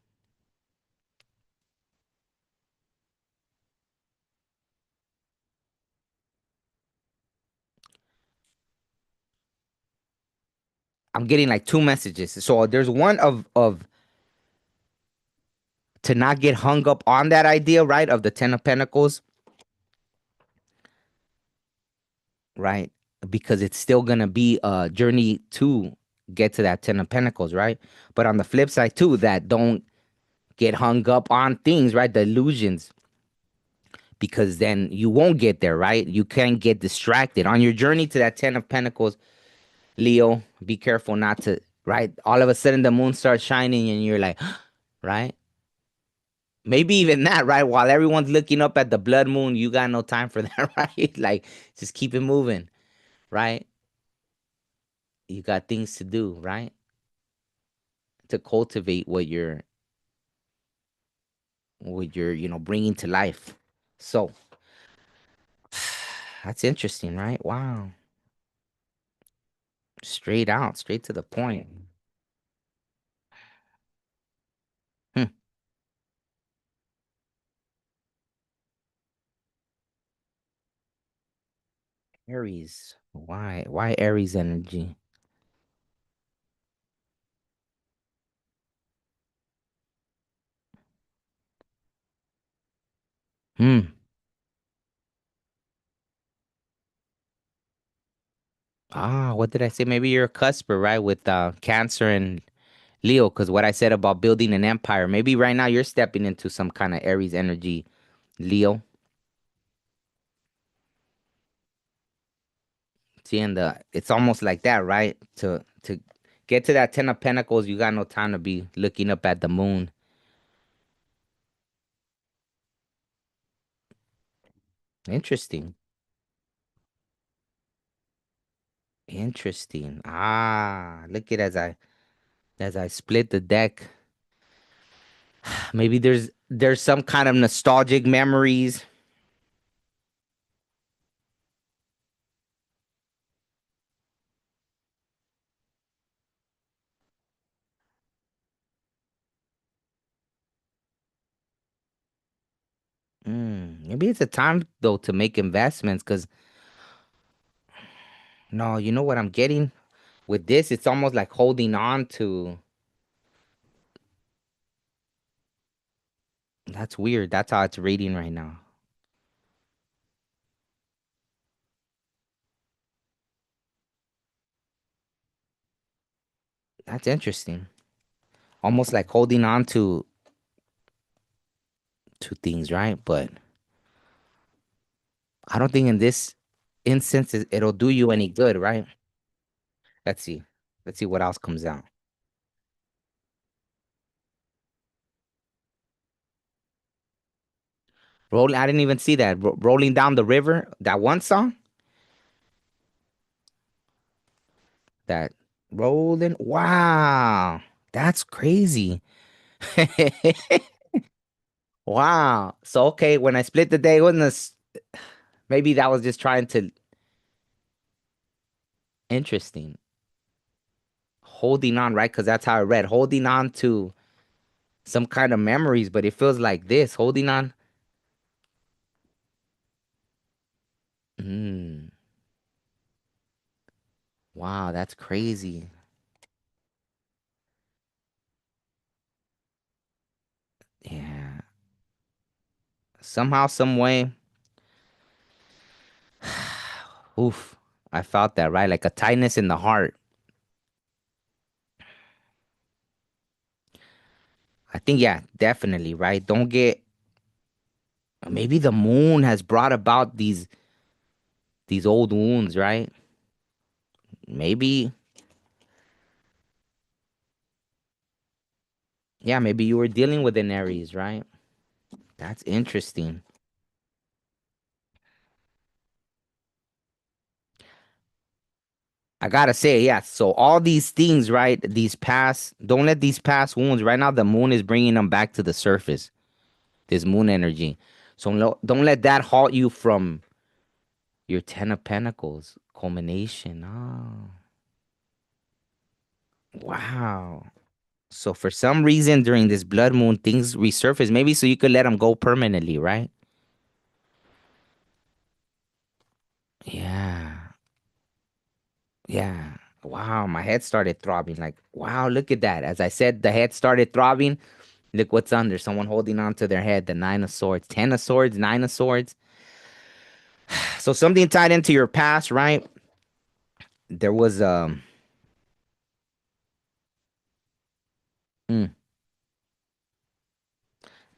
I'm getting like two messages. So there's one of to not get hung up on that idea, right? Of the Ten of Pentacles, right? Because it's still gonna be a journey to get to that Ten of Pentacles, right? But on the flip side too, that don't get hung up on things, right? The illusions, because then you won't get there, right? You can't get distracted on your journey to that Ten of Pentacles. Leo, be careful not to, right? All of a sudden the moon starts shining and you're like, right? Maybe even that, right? While everyone's looking up at the blood moon, you got no time for that, right? Like, just keep it moving, right? You got things to do, right? To cultivate what you're, bringing to life. So that's interesting, right? Wow. Straight out, straight to the point. Hmm. Aries. Why? Why Aries energy? Hmm. What did I say? Maybe you're a cusper, right? With Cancer and Leo, because what I said about building an empire, maybe right now you're stepping into some kind of Aries energy, Leo. See, and it's almost like that, right? To get to that Ten of Pentacles, you got no time to be looking up at the moon. Interesting. Interesting. Look at as I split the deck. Maybe there's some kind of nostalgic memories. Maybe it's a time though to make investments because no, you know what I'm getting with this? It's almost like holding on to. That's weird. That's how it's reading right now. That's interesting. Almost like holding on to. two things, right? But I don't think in this instance it'll do you any good, right? Let's see. Let's see what else comes out. Rolling, I didn't even see that. Rolling down the river, that one song, that rolling. Wow, that's crazy. Wow. So okay, when I split the day, wasn't this maybe that was just trying to interesting. Holding on, right? Because that's how I read. Holding on to some kind of memories, but it feels like this. Holding on. Mm, wow, that's crazy. Yeah. Somehow, some way. Oof. I felt that, right? Like a tightness in the heart. I think, yeah, definitely, right? Don't get maybe the moon has brought about these old wounds, right? Maybe, yeah, maybe you were dealing with an Aries, right? That's interesting. I gotta say, yeah. So all these things, right? These past, don't let these past wounds. Right now, the moon is bringing them back to the surface. This moon energy. So don't let that halt you from your Ten of Pentacles culmination. Oh, wow. So for some reason during this blood moon, things resurface. Maybe so you could let them go permanently, right? Yeah. Yeah. Wow. My head started throbbing. Like, wow, look at that. As I said, the head started throbbing. Look what's under. Someone holding on to their head. The Nine of Swords, Ten of Swords, Nine of Swords. So something tied into your past, right? There was mm,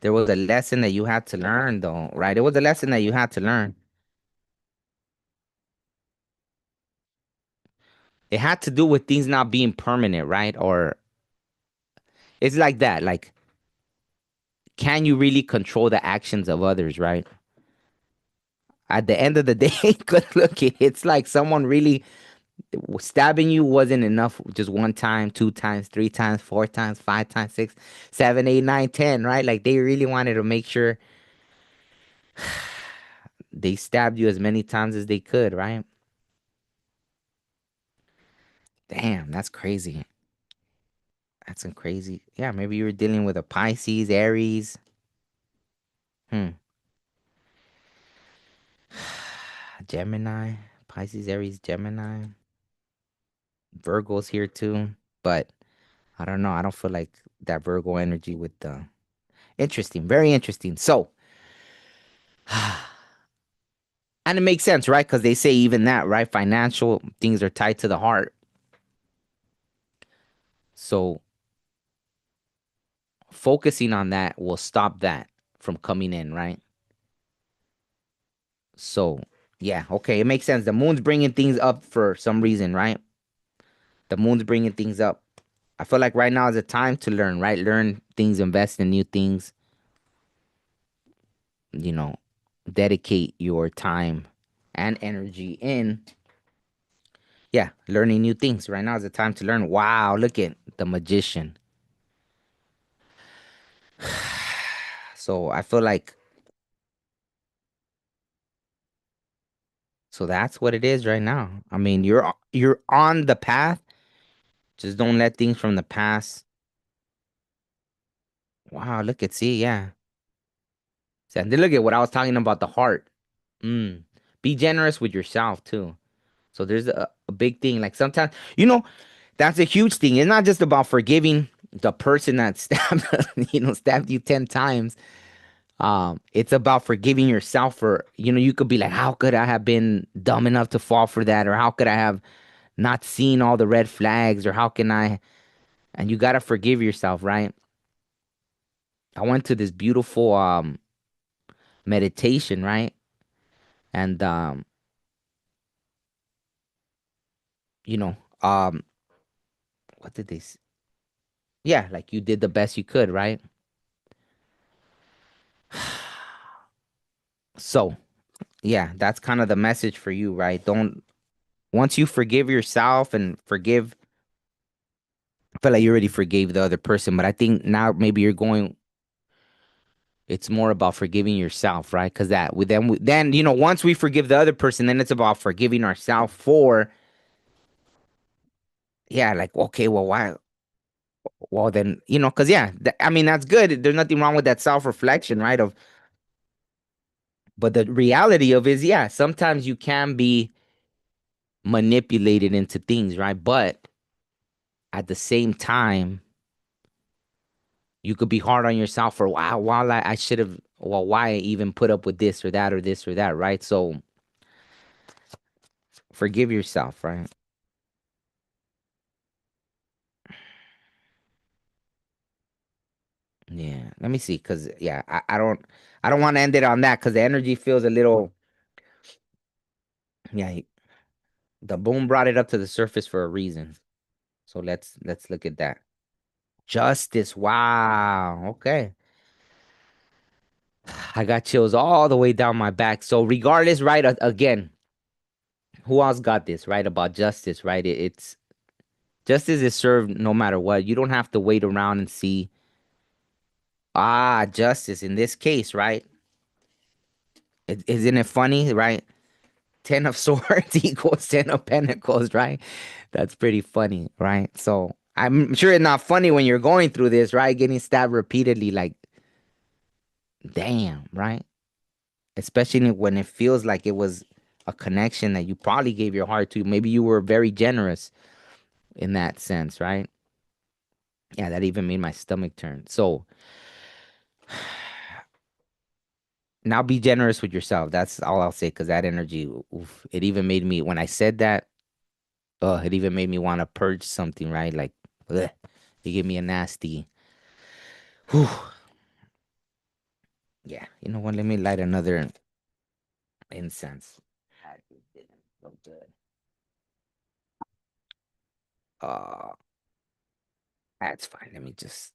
there was a lesson that you had to learn, though, right? It was a lesson that you had to learn. It had to do with things not being permanent, right? Or it's like that. Like, can you really control the actions of others, right? At the end of the day, good looking. It's like someone really stabbing you wasn't enough just one time, two times, three times, four times, five times, six, seven, eight, nine, 10, right? Like they really wanted to make sure they stabbed you as many times as they could, right? Damn, that's crazy. That's some crazy. Yeah, maybe you were dealing with a Pisces, Aries. Hmm. Gemini, Pisces, Aries, Gemini. Virgo's here too. But I don't know. I don't feel like that Virgo energy with the interesting, very interesting. So, and it makes sense, right? Because they say even that, right? Financial things are tied to the heart. So, focusing on that will stop that from coming in, right? So, yeah, okay, it makes sense. The moon's bringing things up for some reason, right? The moon's bringing things up. I feel like right now is a time to learn, right? Learn things, invest in new things, you know, dedicate your time and energy in, yeah, learning new things. Right now is the time to learn. Wow, look at the magician. So I feel like, so that's what it is right now. I mean, you're on the path. Just don't let things from the past. Wow, look at see, yeah. See, and then look at what I was talking about the heart. Mm. Be generous with yourself too. So there's a big thing. Like sometimes, that's a huge thing. It's not just about forgiving the person that stabbed, stabbed you 10 times. It's about forgiving yourself for, you could be like, how could I have been dumb enough to fall for that? Or how could I have not seen all the red flags? Or how can I, and you got to forgive yourself, right? I went to this beautiful, meditation, right? And you know, um, what did they? Yeah, like you did the best you could, right? So, yeah, that's kind of the message for you, right? Don't once you forgive yourself and forgive, I feel like you already forgave the other person, but I think now maybe you're going. It's more about forgiving yourself, right? Because that then once we forgive the other person, then it's about forgiving ourselves for yeah, like okay, well, why? Well, then because yeah, I mean that's good. There's nothing wrong with that self reflection, right? But the reality of is yeah, sometimes you can be manipulated into things, right? But at the same time, you could be hard on yourself for wow, I should have well, why even put up with this or that or this or that, right? So forgive yourself, right? Yeah. Let me see, because yeah, I don't want to end it on that because the energy feels a little yeah, the boom brought it up to the surface for a reason. So let's look at that. Justice. Wow. Okay. I got chills all the way down my back. So regardless, right? Again, who else got this, right? About justice, right? It's justice is served no matter what. You don't have to wait around and see, justice in this case, right? Isn't it funny, right? Ten of swords equals ten of pentacles, right? That's pretty funny, right? So I'm sure it's not funny when you're going through this, right? Getting stabbed repeatedly, like, damn, right? Especially when it feels like it was a connection that you probably gave your heart to. Maybe you were very generous in that sense, right? Yeah, that even made my stomach turn. So now be generous with yourself. That's all I'll say because that energy, oof, it even made me, when I said that, it even made me want to purge something, right? Like, ugh, it gave me a nasty, whew. Yeah, you know what? Let me light another incense. That didn't look good. Uh, that's fine. Let me just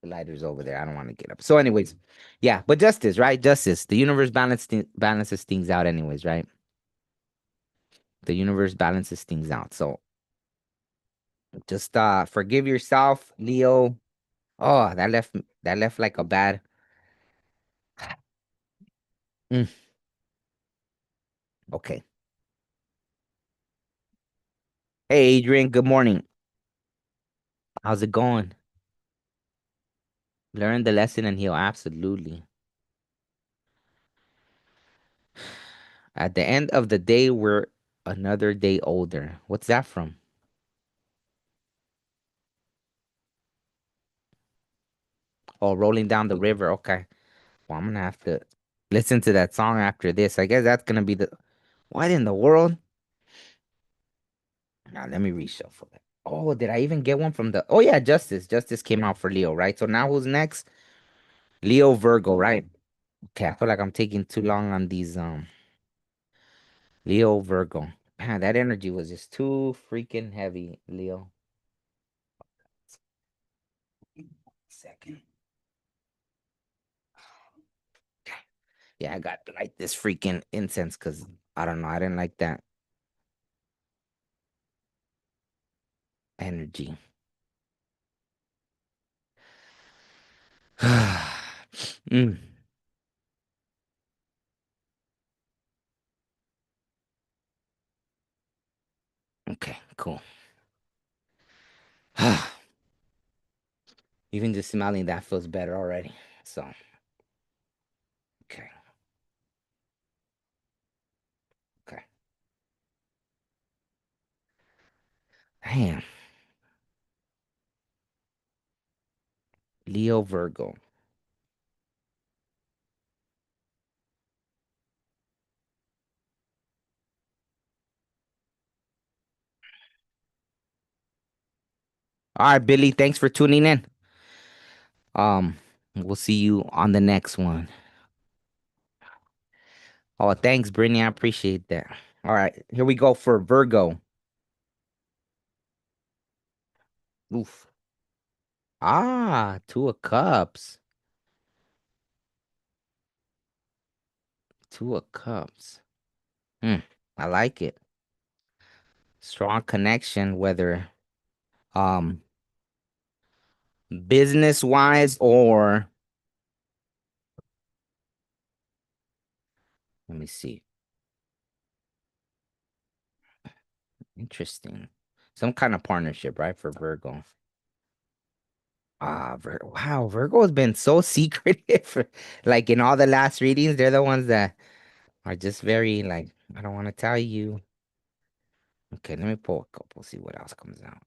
the lighter's over there. I don't want to get up. So, anyways, yeah, but justice, right? Justice. The universe balances things out, anyways, right? The universe balances things out. So just forgive yourself, Leo. Oh, that left like a bad. Mm, okay. Hey, Adrian. Good morning. How's it going? Learn the lesson and heal. Absolutely. At the end of the day, we're another day older. What's that from? Oh, rolling down the river. Okay. Well, I'm gonna have to listen to that song after this. I guess that's gonna be the what in the world? Now let me reshuffle it. Oh, did I even get one from the? Oh yeah, Justice. Justice came out for Leo, right? So now who's next? Leo Virgo, right? Okay, I feel like I'm taking too long on these. Leo Virgo. Man, that energy was just too freaking heavy, Leo. Second. Yeah, I got to light this freaking incense because I don't know. I didn't like that energy. Mm, okay, cool. Even just smelling that feels better already. So, okay, okay. Damn, Leo Virgo. All right, Billy. Thanks for tuning in. We'll see you on the next one. Oh, thanks, Brittany. I appreciate that. All right, here we go for Virgo. Oof. Ah, Two of Cups. Two of Cups. Hmm, I like it. Strong connection, whether um business wise or let me see. Interesting. Some kind of partnership, right, for Virgo. Wow, Virgo has been so secretive. Like in all the last readings, they're the ones that are just very like, I don't want to tell you. Okay, let me pull a couple, see what else comes out.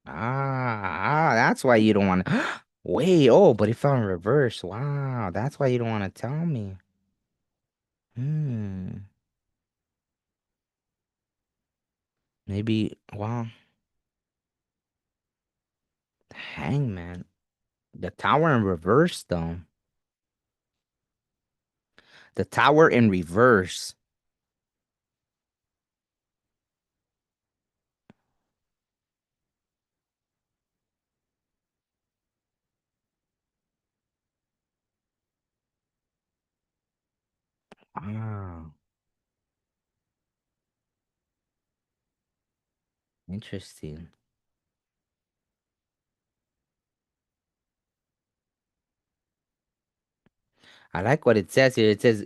That's why you don't want to. Wait, oh, but it fell in reverse. Wow, that's why you don't want to tell me. Hmm, maybe, well, Hangman. The tower in reverse, though. The tower in reverse. Wow, interesting. I like what it says here. It says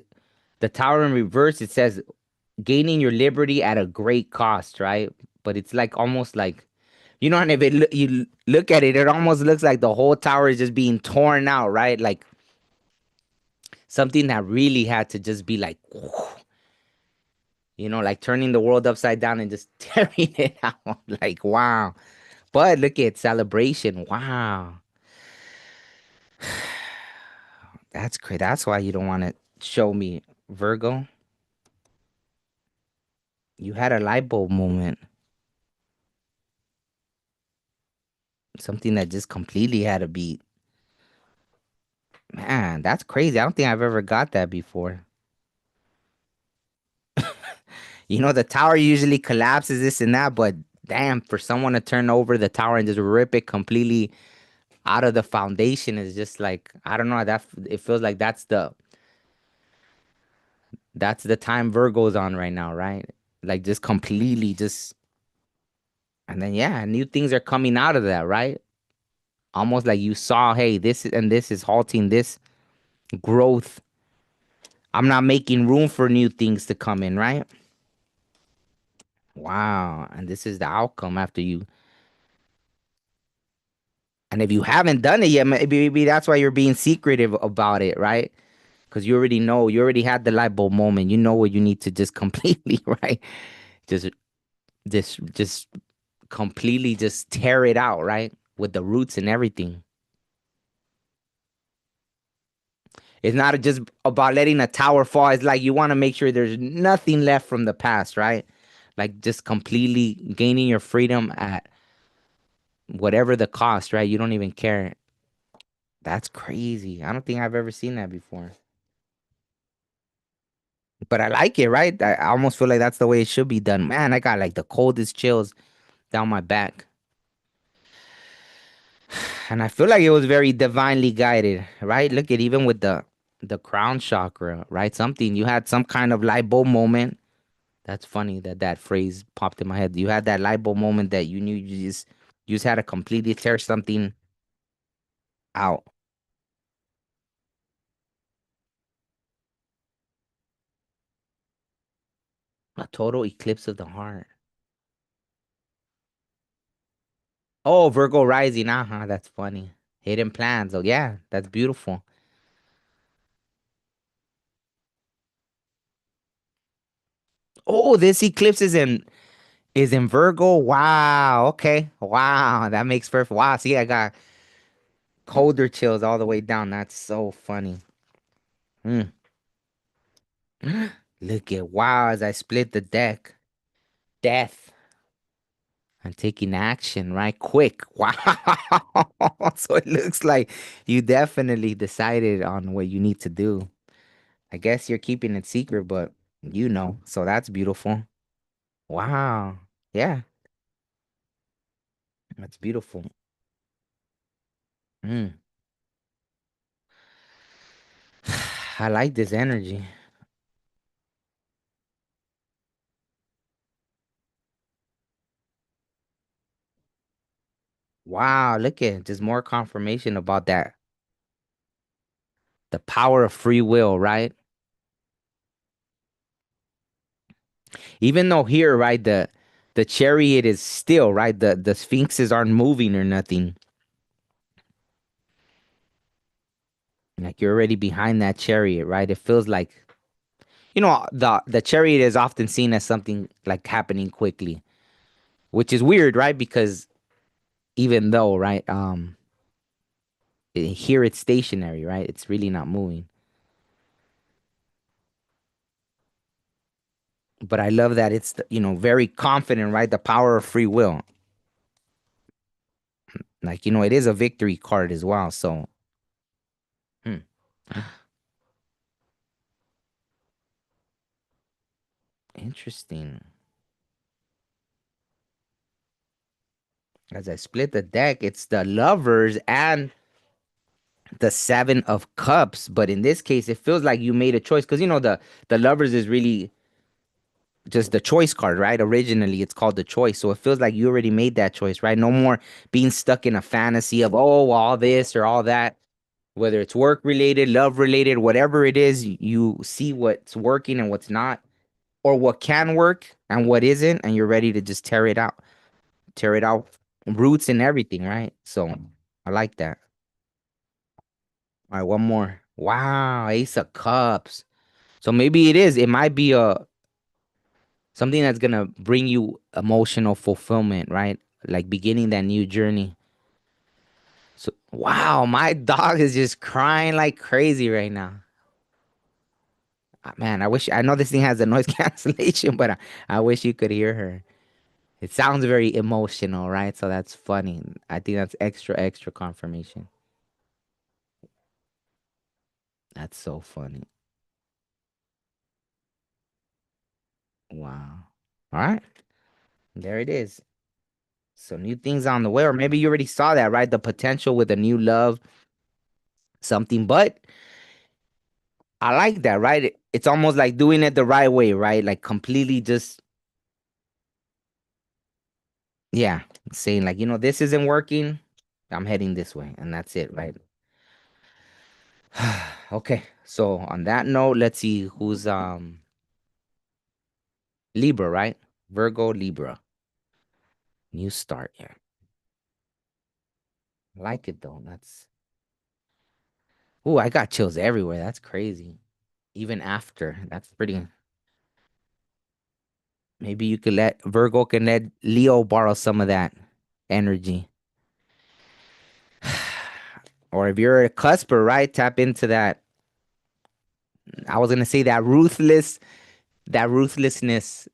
the tower in reverse. It says gaining your liberty at a great cost, right? But it's like almost like and if you look at it, it almost looks like the whole tower is just being torn out, right? Like something that really had to just be like, like turning the world upside down and just tearing it out. Like, wow. But look at celebration. Wow. That's great. That's why you don't want to show me, Virgo. You had a light bulb moment, something that just completely had to be. Man, that's crazy. I don't think I've ever got that before. The tower usually collapses, this and that, but damn, for someone to turn over the tower and just rip it completely out of the foundation is just like, I don't know, that it feels like that's the time Virgo's on right now, right? Like just completely just and then yeah, new things are coming out of that, right? Almost like you saw, hey, this is halting this growth. I'm not making room for new things to come in, right? Wow. And this is the outcome after you. And if you haven't done it yet, maybe that's why you're being secretive about it, right? Because you already know, you already had the light bulb moment. You know what you need to just completely, right? Just, just completely just tear it out, right? With the roots and everything. It's not just about letting a tower fall. It's like you want to make sure there's nothing left from the past, right? Like just completely gaining your freedom at whatever the cost, right? You don't even care. That's crazy. I don't think I've ever seen that before. But I like it, right? I almost feel like that's the way it should be done. Man, I got like the coldest chills down my back. And I feel like it was very divinely guided, right? Look at even with the crown chakra, right? Something you had some kind of light bulb moment. That's funny that that phrase popped in my head. You had that light bulb moment that you knew you just had to completely tear something out. A total eclipse of the heart. Oh, Virgo rising. Uh-huh, that's funny. Hidden plans. Oh yeah, that's beautiful. Oh, this eclipse is in Virgo. Wow. Okay. Wow. That makes perfect. Wow. See, I got colder chills all the way down. That's so funny. Hmm. Look at wow as I split the deck. Death. I'm taking action right quick. Wow. So it looks like you definitely decided on what you need to do. I guess you're keeping it secret, but you know, so that's beautiful. Wow. Yeah, that's beautiful. Mm. I like this energy. Wow, look at just more confirmation about that. The power of free will, right? Even though here, right, the chariot is still, right? The sphinxes aren't moving or nothing. Like you're already behind that chariot, right? It feels like the chariot is often seen as something like happening quickly, which is weird, right? Because even though, right, here it's stationary, right? It's really not moving. But I love that it's very confident, right? The power of free will. Like, it is a victory card as well. So, hmm, interesting. As I split the deck, it's the lovers and the seven of cups. But in this case, it feels like you made a choice because the lovers is really just the choice card, right? Originally, it's called the choice. So it feels like you already made that choice, right? No more being stuck in a fantasy of, oh, all this or all that. Whether it's work related, love related, whatever it is, you see what's working and what's not, or what can work and what isn't, and you're ready to just tear it out, roots and everything, right? So I like that. All right, one more. Wow, Ace of Cups. So maybe it might be something that's gonna bring you emotional fulfillment, right? Like beginning that new journey. So wow, my dog is just crying like crazy right now. Man, I know this thing has a noise cancellation, but I wish you could hear her. It sounds very emotional, right? So that's funny. I think that's extra confirmation. That's so funny. Wow. All right. There it is. So new things on the way, or maybe you already saw that, right? The potential with a new love, something. But I like that, right? It's almost like doing it the right way, right? Like completely just, yeah, saying like, this isn't working. I'm heading this way, and that's it, right? Okay. So on that note, let's see who's Libra, right? Virgo, Libra. New start. Yeah. I like it though. I got chills everywhere. That's crazy. Even after. That's pretty. Maybe you could let Virgo can let Leo borrow some of that energy. Or if you're a cusper, right? Tap into that. I was gonna say that ruthlessness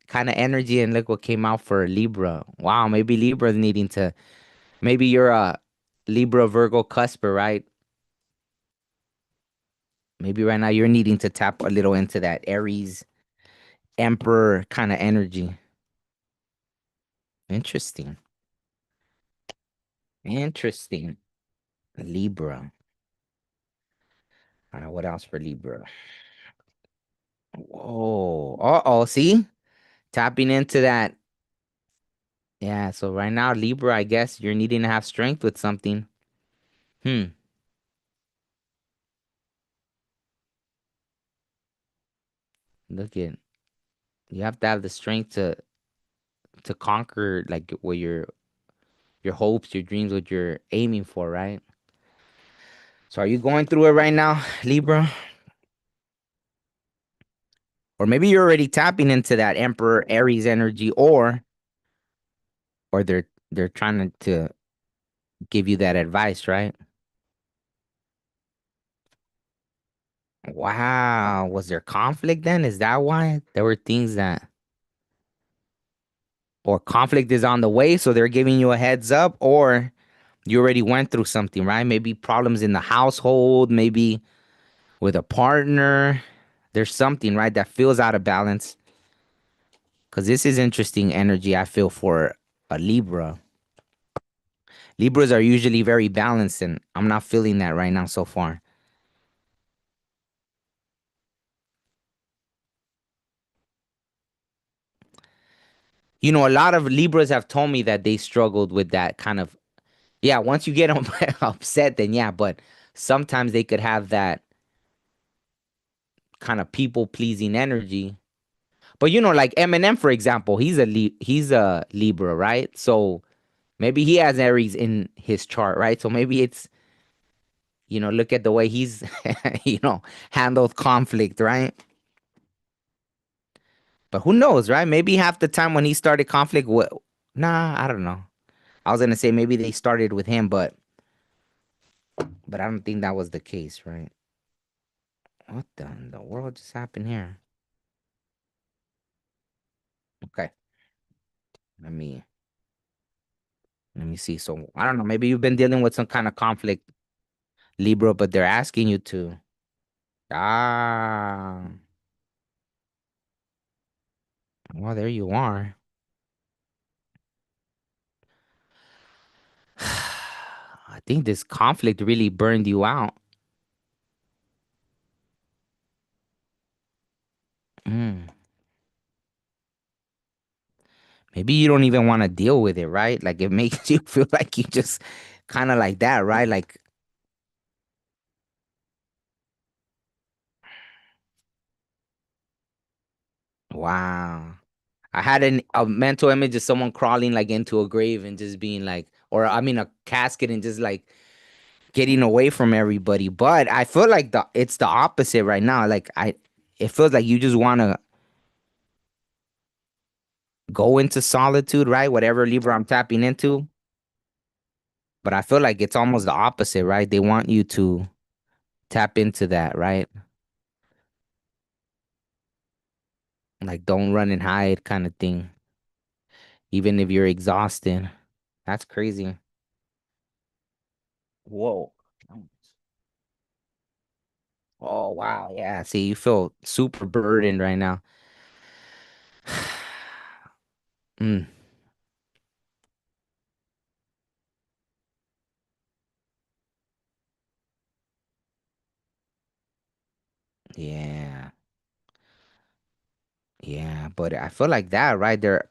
kind of energy, and look what came out for Libra. Wow, maybe Libra's needing to. Maybe you're a Libra Virgo cusper, right? Maybe right now you're needing to tap a little into that Aries Emperor kind of energy. Interesting. Interesting. Libra. What else for Libra? Whoa. Uh-oh. See? Tapping into that. Yeah. So right now, Libra, I guess you're needing to have strength with something. Hmm. Look at you have to have the strength to conquer like what your hopes, your dreams, what you're aiming for, right? So are you going through it right now, Libra? Or maybe you're already tapping into that Emperor Aries energy, or they're trying to give you that advice, right? Wow. Was there conflict then? Is that why there were things that, or conflict is on the way, so they're giving you a heads up, or you already went through something, right? Maybe problems in the household, maybe with a partner. There's something, right, that feels out of balance. Because this is interesting energy I feel for a Libra. Libras are usually very balanced, and I'm not feeling that right now so far. A lot of Libras have told me that they struggled with that kind of, yeah, once you get them upset, then yeah, but sometimes they could have that kind of people pleasing energy. But like Eminem, for example, he's a Libra, right? So maybe he has Aries in his chart, right? So maybe it's, look at the way he's, handled conflict, right? But who knows, right? Maybe half the time when he started conflict, nah, I don't know. I was gonna say maybe they started with him, but I don't think that was the case, right? What the world just happened here? Okay, let me let me see. So I don't know. Maybe you've been dealing with some kind of conflict, Libra, but they're asking you to. Ah, well, there you are. I think this conflict really burned you out. Mm. Maybe you don't even want to deal with it, right? Like it makes you feel like you just kind of like that, right? Like, wow. I had a mental image of someone crawling like into a grave and just being like, or I mean, a casket and just like getting away from everybody. But I feel like it's the opposite right now. It feels like you just want to go into solitude, right? Whatever Libra I'm tapping into. But I feel like it's almost the opposite, right? They want you to tap into that, right? Like don't run and hide kind of thing, even if you're exhausted. That's crazy. Whoa. Oh wow, yeah. See, you feel super burdened right now. Mm, yeah, yeah. But I feel like that right there.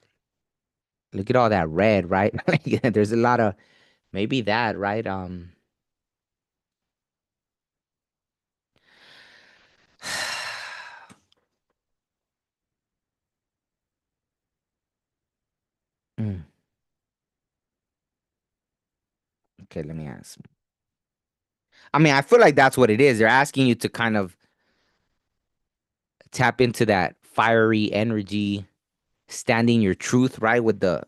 Look at all that red, right? Like, yeah, there's a lot of maybe that, right? Mm, okay, let me ask. I mean, I feel like that's what it is. They're asking you to kind of tap into that fiery energy, standing your truth, right? With the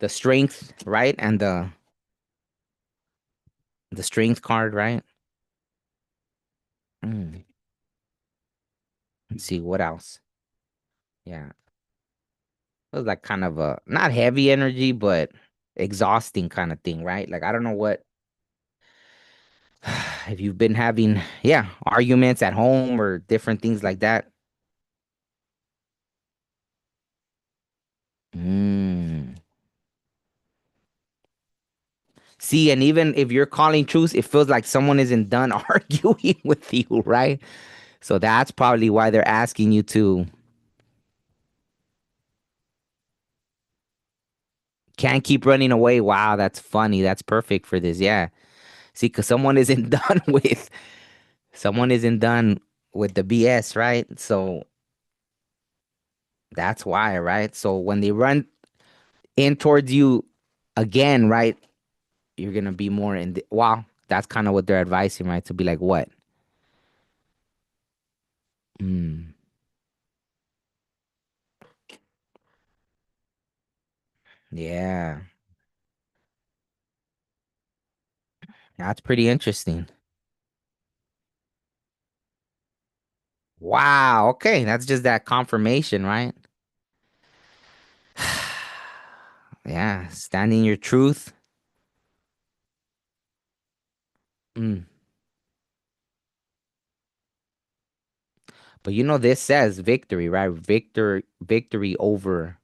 strength, right? And the strength card, right? Mm, let's see what else. Yeah. It was like kind of a not heavy energy, but exhausting kind of thing, right? Like I don't know what if you've been having, yeah, arguments at home or different things like that. Mm. See, and even if you're calling truce, it feels like someone isn't done arguing with you, right? So that's probably why they're asking you to can't keep running away. Wow, that's funny. That's perfect for this. Yeah. See, because someone isn't done with the BS, right? So that's why, right? So when they run in towards you again, right? You're gonna be more in the wow. That's kind of what they're advising, right? To be like, what? Mm, yeah, that's pretty interesting. Wow. Okay, that's just that confirmation, right? Yeah, standing your truth. Mm, But this says victory, right? Victory over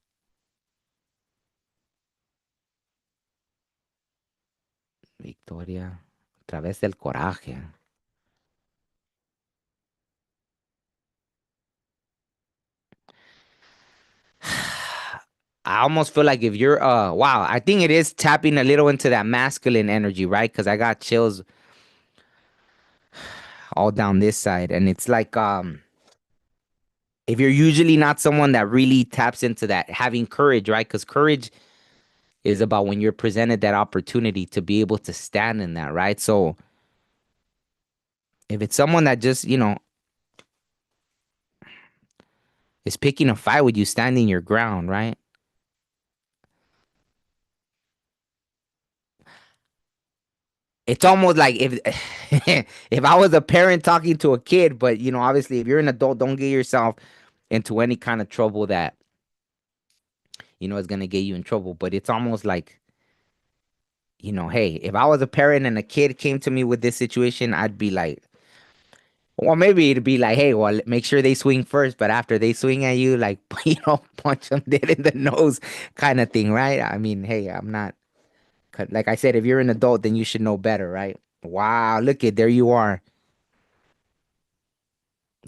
victoria a través del coraje. I almost feel like if you're wow, I think it is tapping a little into that masculine energy, right? Because I got chills all down this side. And it's like if you're usually not someone that really taps into that, having courage, right? Because courage is about when you're presented that opportunity to be able to stand in that, right? So if it's someone that just, is picking a fight with you, standing your ground, right? It's almost like if if I was a parent talking to a kid, but obviously if you're an adult, don't get yourself into any kind of trouble that is gonna get you in trouble. But it's almost like, hey, if I was a parent and a kid came to me with this situation, I'd be like, well, maybe it'd be like, hey, well, make sure they swing first, but after they swing at you, like, punch them dead in the nose, kind of thing, right? I mean, hey, I'm not, like I said, if you're an adult, then you should know better, right? Wow, look there you are,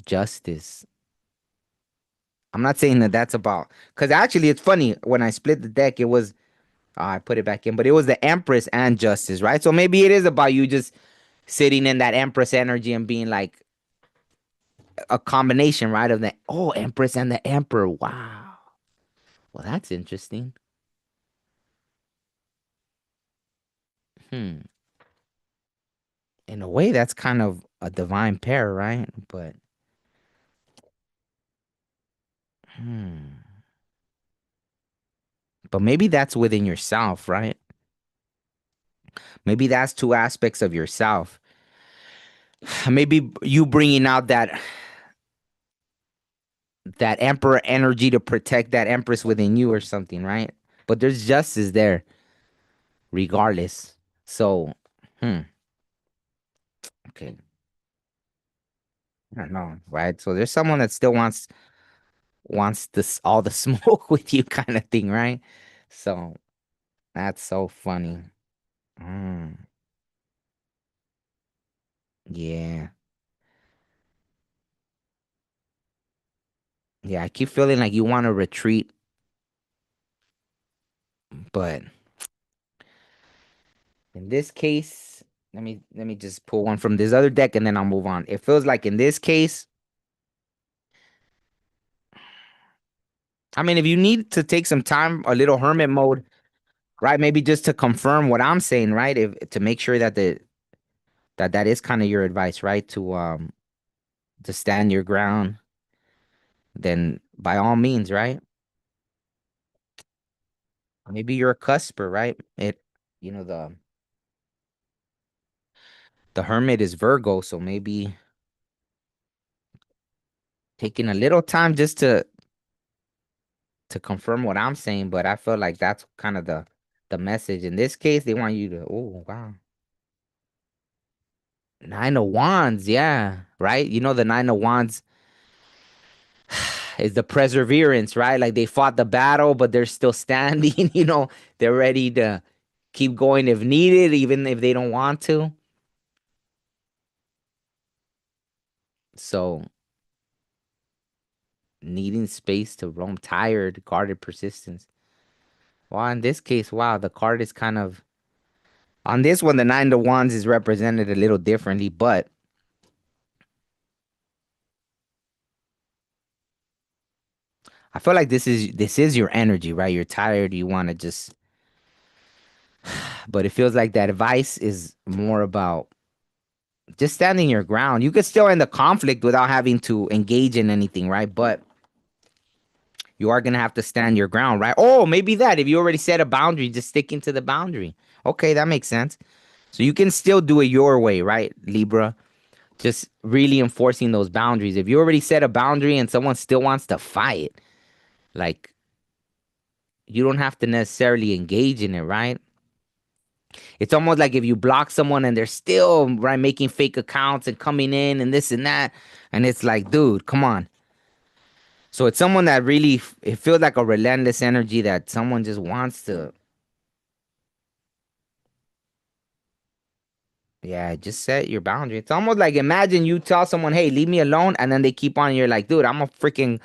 justice. I'm not saying that that's about, because actually, it's funny when I split the deck, it was, I put it back in, but it was the Empress and Justice, right? So maybe it is about you just sitting in that Empress energy and being like a combination, right? Of the Empress and the Emperor. Wow. Well, that's interesting. Hmm. In a way, that's kind of a divine pair, right? But hmm. But maybe that's within yourself, right? Maybe that's two aspects of yourself. Maybe you bringing out that emperor energy to protect that empress within you or something, right? But there's justice there regardless. So, hmm, okay. I don't know, right? So there's someone that still wants this all the smoke with you kind of thing, right? So that's so funny. Mm, yeah. Yeah, I keep feeling like you want to retreat, but in this case, let me just pull one from this other deck and then I'll move on. It feels like in this case, I mean, if you need to take some time, a little hermit mode, right? Maybe just to confirm what I'm saying, right? If to make sure that that is kind of your advice, right? To stand your ground, then by all means, right? Maybe you're a cusper, right? The hermit is Virgo, so maybe taking a little time just to confirm what I'm saying, but I feel like that's kind of the message. In this case, they want you to, oh wow. Nine of Wands, yeah, right? The Nine of Wands is the perseverance, right? Like they fought the battle, but they're still standing, they're ready to keep going if needed, even if they don't want to. So needing space to roam, tired, guarded persistence. Well, in this case, wow, the card is kind of on this one, the Nine of Wands is represented a little differently, but I feel like this is your energy, right? You're tired, you want to just, but it feels like that advice is more about just standing your ground. You could still end the conflict without having to engage in anything, right? But you are gonna have to stand your ground, right? Oh, maybe that if you already set a boundary, just sticking to the boundary. Okay, that makes sense. So you can still do it your way, right, Libra? Just really enforcing those boundaries. If you already set a boundary and someone still wants to fight, like you don't have to necessarily engage in it, right? It's almost like if you block someone and they're still right making fake accounts and coming in and this and that, and it's like, dude, come on. So it's someone that really it feels like a relentless energy that someone just wants to, yeah, just set your boundary. It's almost like imagine you tell someone, "Hey, leave me alone," and then they keep on. You're like, dude, I'm a freaking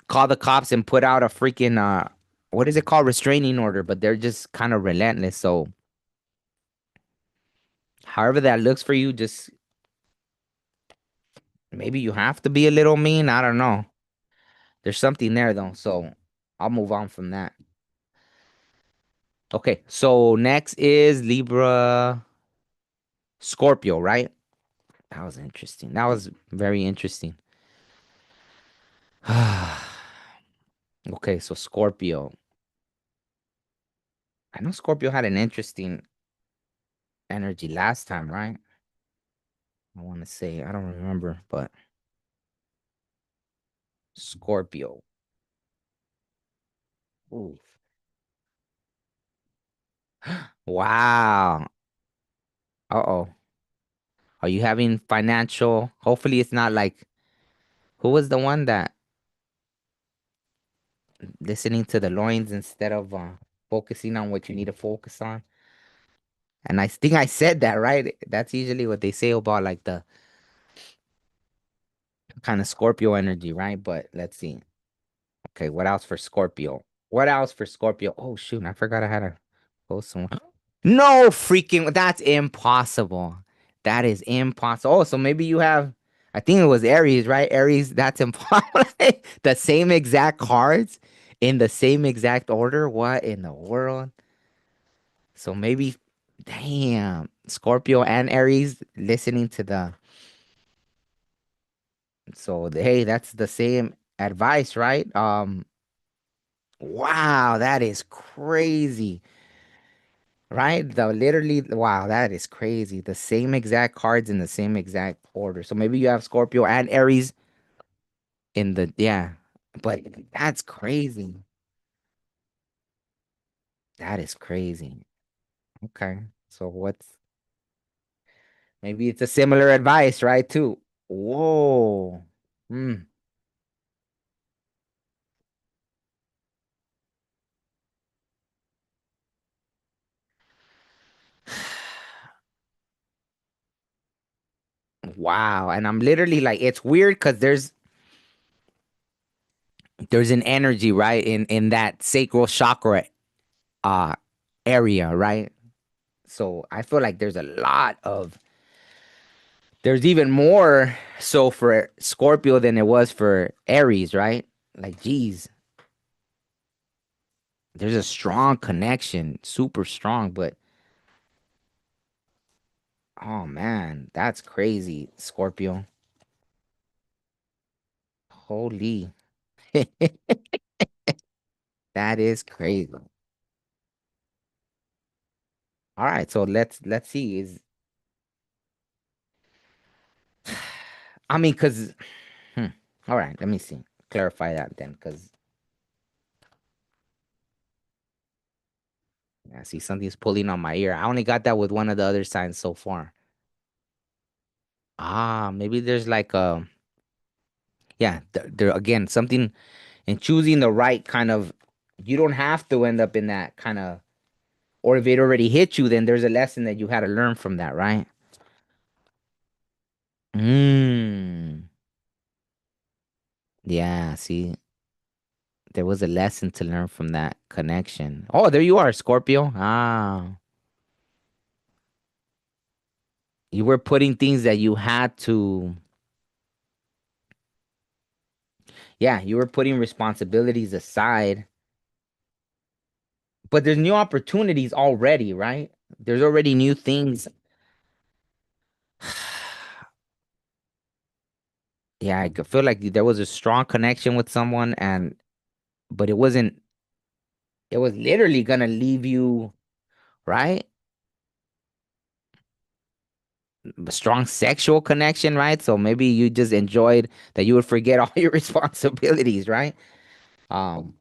call the cops and put out a freaking what is it called, restraining order, but they're just kind of relentless. So however that looks for you, just maybe you have to be a little mean. I don't know. There's something there though. So I'll move on from that. Okay, so next is Libra Scorpio, right? That was interesting. That was very interesting. Okay, so Scorpio. I know Scorpio had an interesting energy last time, right? I want to say, I don't remember, but Scorpio. Ooh. Wow. Uh-oh. Are you having financial? Hopefully it's not like who was the one that listening to the loins instead of focusing on what you need to focus on? And I think I said that, right? That's usually what they say about like the kind of Scorpio energy, right? But let's see. Okay, what else for Scorpio? What else for Scorpio? Oh shoot, I forgot I had to post someone. No freaking, that's impossible. That is impossible. Oh, so maybe you have, I think it was Aries, right? Aries, that's impossible. The same exact cards in the same exact order. What in the world? So maybe, damn, Scorpio and Aries listening to the, so hey, that's the same advice, right? Wow, that is crazy. Right? The literally, wow, that is crazy. The same exact cards in the same exact order. So maybe you have Scorpio and Aries in the, yeah. But that's crazy. That is crazy. Okay. So what's maybe it's a similar advice, right? Too. Whoa. Hmm. Wow. And I'm literally like, it's weird because there's an energy, right? In that sacral chakra uh area, right? So I feel like there's even more so for Scorpio than it was for Aries, right? Like, geez, there's a strong connection, super strong, but oh man, that's crazy, Scorpio. Holy, that is crazy. All right, so let's see. Is I mean, cause all right, let me see. Clarify that then, cause I see something's pulling on my ear. I only got that with one of the other signs so far. Ah, maybe there's like a yeah, there again something and choosing the right kind of you don't have to end up in that kind of or if it already hit you then there's a lesson that you had to learn from that, right? Mm. Yeah, see, there was a lesson to learn from that connection. Oh, there you are, Scorpio. Ah, you were putting things that you had to, yeah, you were putting responsibilities aside, but there's new opportunities already, right? There's already new things. Yeah, I could feel like there was a strong connection with someone and but it was literally gonna leave you, right? A strong sexual connection, right? So maybe you just enjoyed that you would forget all your responsibilities, right? Um,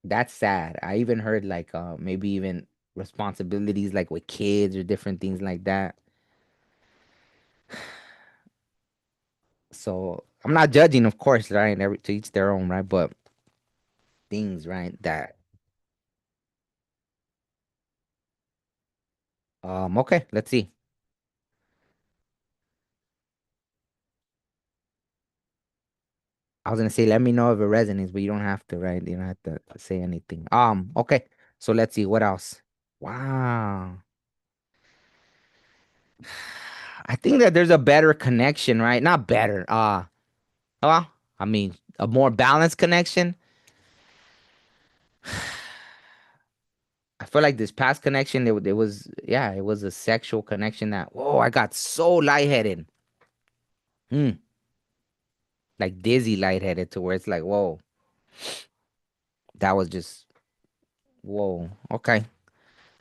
That's sad. I even heard like maybe even responsibilities like with kids or different things like that. So I'm not judging, of course, right? Every to each their own, right? But things, right? That okay, let's see. I was gonna say let me know if it resonates, but you don't have to, right? You don't have to say anything. Okay. So let's see what else. Wow. I think that there's a better connection, right? Not better. Well, I mean, a more balanced connection. I feel like this past connection, it was, yeah, it was a sexual connection that, whoa, I got so lightheaded. Hmm. Like dizzy lightheaded to where it's like, whoa, that was just, whoa, okay.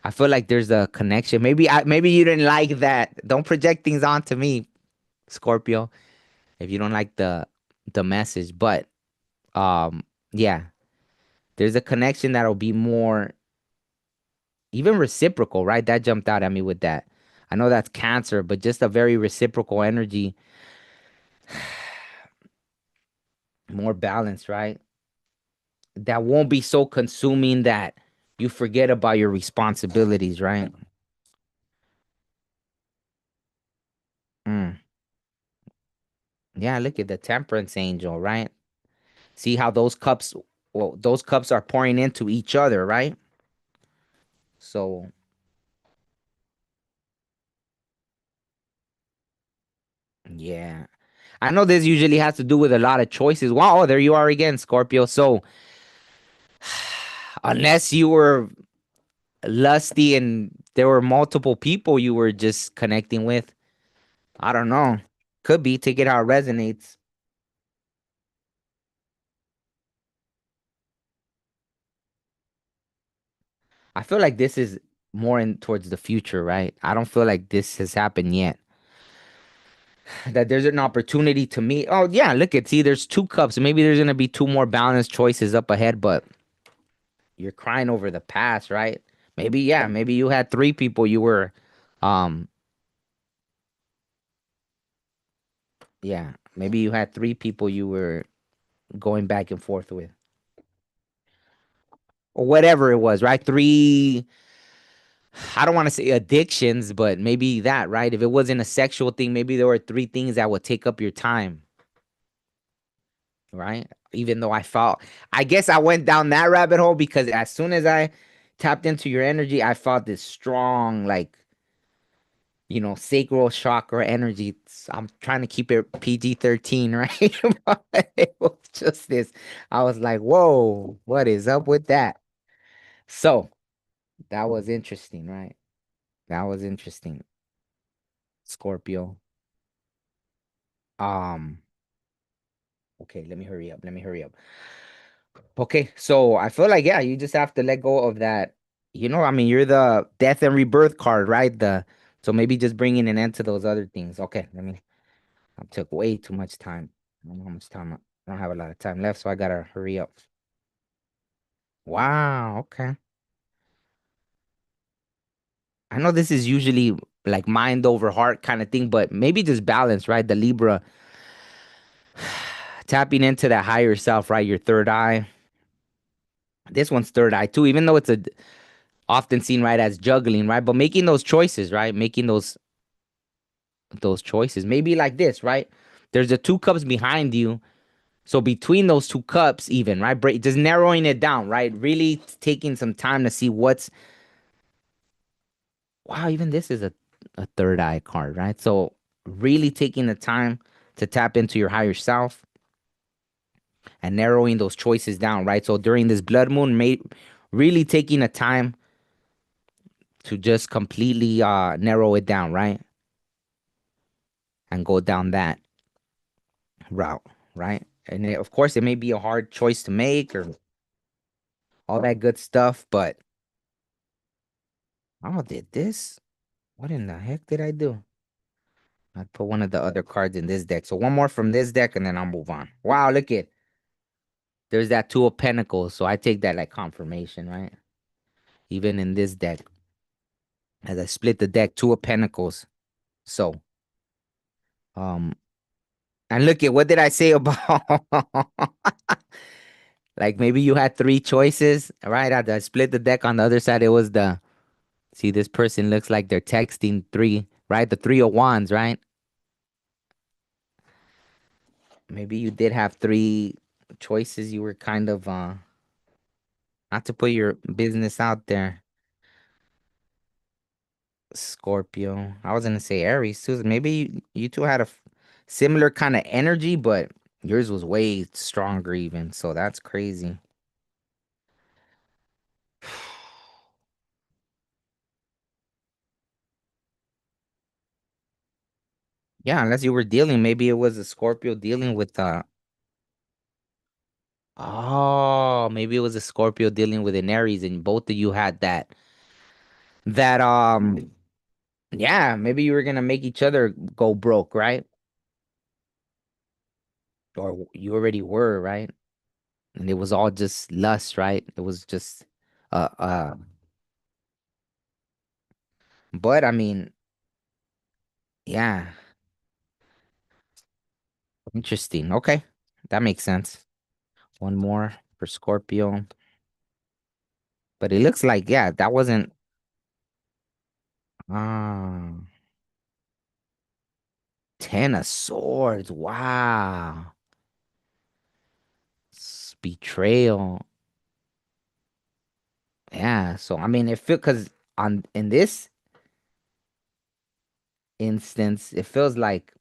I feel like there's a connection. Maybe you didn't like that. Don't project things onto me, Scorpio, if you don't like the message. But yeah, there's a connection that'll be more even reciprocal, right? That jumped out at me with that. I know that's Cancer, but just a very reciprocal energy, more balanced, right? That won't be so consuming that you forget about your responsibilities, right? Mm. Yeah, look at the Temperance Angel, right? See how those cups, well, those cups are pouring into each other, right? So, yeah. I know this usually has to do with a lot of choices. Wow, there you are again, Scorpio. So, unless you were lusty and there were multiple people you were just connecting with, I don't know. Could be. Take it how it resonates. I feel like this is more in towards the future, right? I don't feel like this has happened yet. That there's an opportunity to meet. Oh yeah, look at see, there's two cups. Maybe there's gonna be two more balanced choices up ahead, but you're crying over the past, right? Maybe yeah, maybe you had three people you were, um, yeah, maybe you had three people you were going back and forth with, or whatever it was, right? Three. I don't want to say addictions, but maybe that, right? If it wasn't a sexual thing, maybe there were three things that would take up your time, right? Even though I guess I went down that rabbit hole because as soon as I tapped into your energy, I felt this strong, like, sacral chakra energy. I'm trying to keep it PG-13, right? But it was just this. I was like, whoa, what is up with that? So that was interesting, right? That was interesting, Scorpio. Um, okay, let me hurry up. Let me hurry up. Okay, so I feel like yeah, you just have to let go of that. I mean, you're the death and rebirth card, right? The so maybe just bringing an end to those other things. Okay, let me. I took way too much time. I don't know how much time. I don't have a lot of time left, so I gotta hurry up. Wow. Okay. I know this is usually like mind over heart kind of thing, but maybe just balance, right? The Libra tapping into that higher self, right? Your third eye. This one's third eye too, even though it's a often seen right as juggling, right? But making those choices, right? Making those choices. Maybe like this, right? There's the two cups behind you. So between those two cups, even, right? Just narrowing it down, right? Really taking some time to see what's wow, even this is a third eye card, right? So really taking the time to tap into your higher self and narrowing those choices down, right? So during this blood moon, really taking the time to just completely narrow it down, right? And go down that route, right? And of course, it may be a hard choice to make or all that good stuff, but oh, did this? What in the heck did I do? I put one of the other cards in this deck. So one more from this deck and then I'll move on. Wow, look at There's that Two of Pentacles, so I take that like confirmation, right? Even in this deck, as I split the deck, Two of Pentacles. So, um, and look at what did I say about like maybe you had three choices, right? I split the deck on the other side. It was the see this person looks like they're texting three, right? The Three of Wands, right? Maybe you did have three choices. You were kind of not to put your business out there. Scorpio. I was gonna say Aries too. Maybe you two had a similar kind of energy, but yours was way stronger even. So that's crazy. Yeah, unless you were dealing, maybe it was a Scorpio dealing with oh, maybe it was a Scorpio dealing with an Aries, and both of you had that yeah, maybe you were gonna make each other go broke, right? Or you already were, right? And it was all just lust, right? It was just uh uh but I mean, yeah, interesting. Okay. That makes sense. One more for Scorpio. But it looks like, yeah, that wasn't ah 10 of swords. Wow. Betrayal. Yeah. So I mean it feel cause on in this instance, it feels like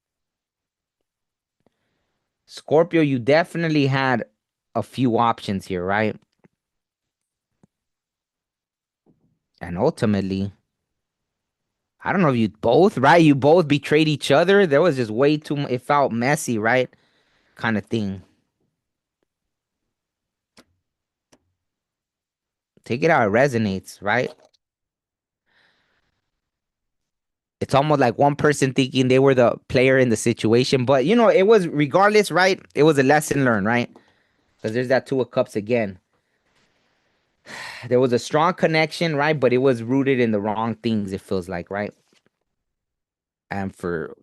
Scorpio, you definitely had a few options here, right? And ultimately, I don't know if you both, right? You both betrayed each other. There was just way too much. It felt messy, right? Kind of thing. Take it how it resonates, right? It's almost like one person thinking they were the player in the situation, but it was regardless, right? It was a lesson learned, right? Because there's that Two of Cups again. There was a strong connection, right? But it was rooted in the wrong things, it feels like, right? And for,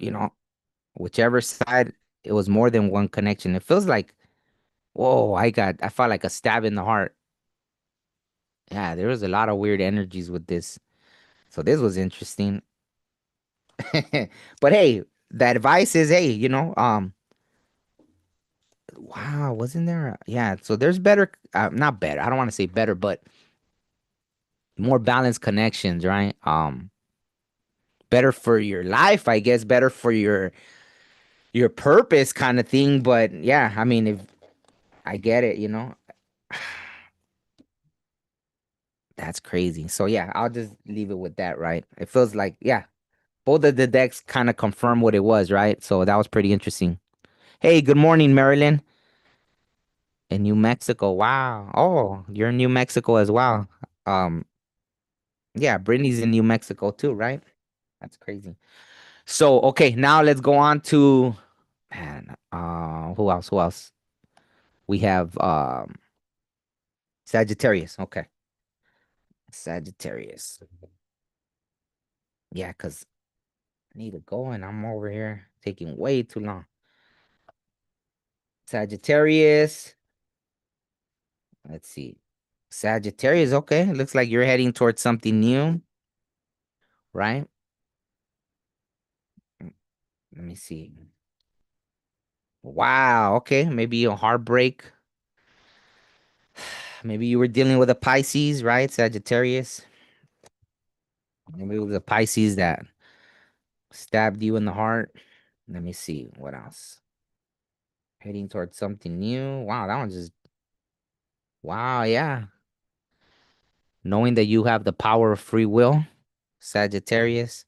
whichever side, it was more than one connection. It feels like, whoa, I felt like a stab in the heart. Yeah, there was a lot of weird energies with this. So this was interesting. But hey, the advice is, hey, wow, wasn't there? Yeah, so there's better, not better. I don't want to say better, but more balanced connections, right? Better for your life, I guess, better for your purpose kind of thing. But yeah, I mean, if I get it, that's crazy. So yeah, I'll just leave it with that, right? It feels like, yeah, both of the decks kind of confirm what it was, right? So that was pretty interesting. Hey, good morning, Marilyn. In New Mexico. Wow. Oh, you're in New Mexico as well. Um, yeah, Brittany's in New Mexico too, right? That's crazy. So, okay, now let's go on to man, who else? Who else? We have Sagittarius. Okay. Sagittarius. Yeah, because I need to go and I'm over here taking way too long. Sagittarius. Let's see. Sagittarius, okay. Looks like you're heading towards something new, right? Let me see. Wow, okay. Maybe a heartbreak. Maybe you were dealing with a Pisces, right? Sagittarius. Maybe it was a Pisces that stabbed you in the heart. Let me see. What else? Heading towards something new. Wow, that one just wow, yeah. Knowing that you have the power of free will, Sagittarius.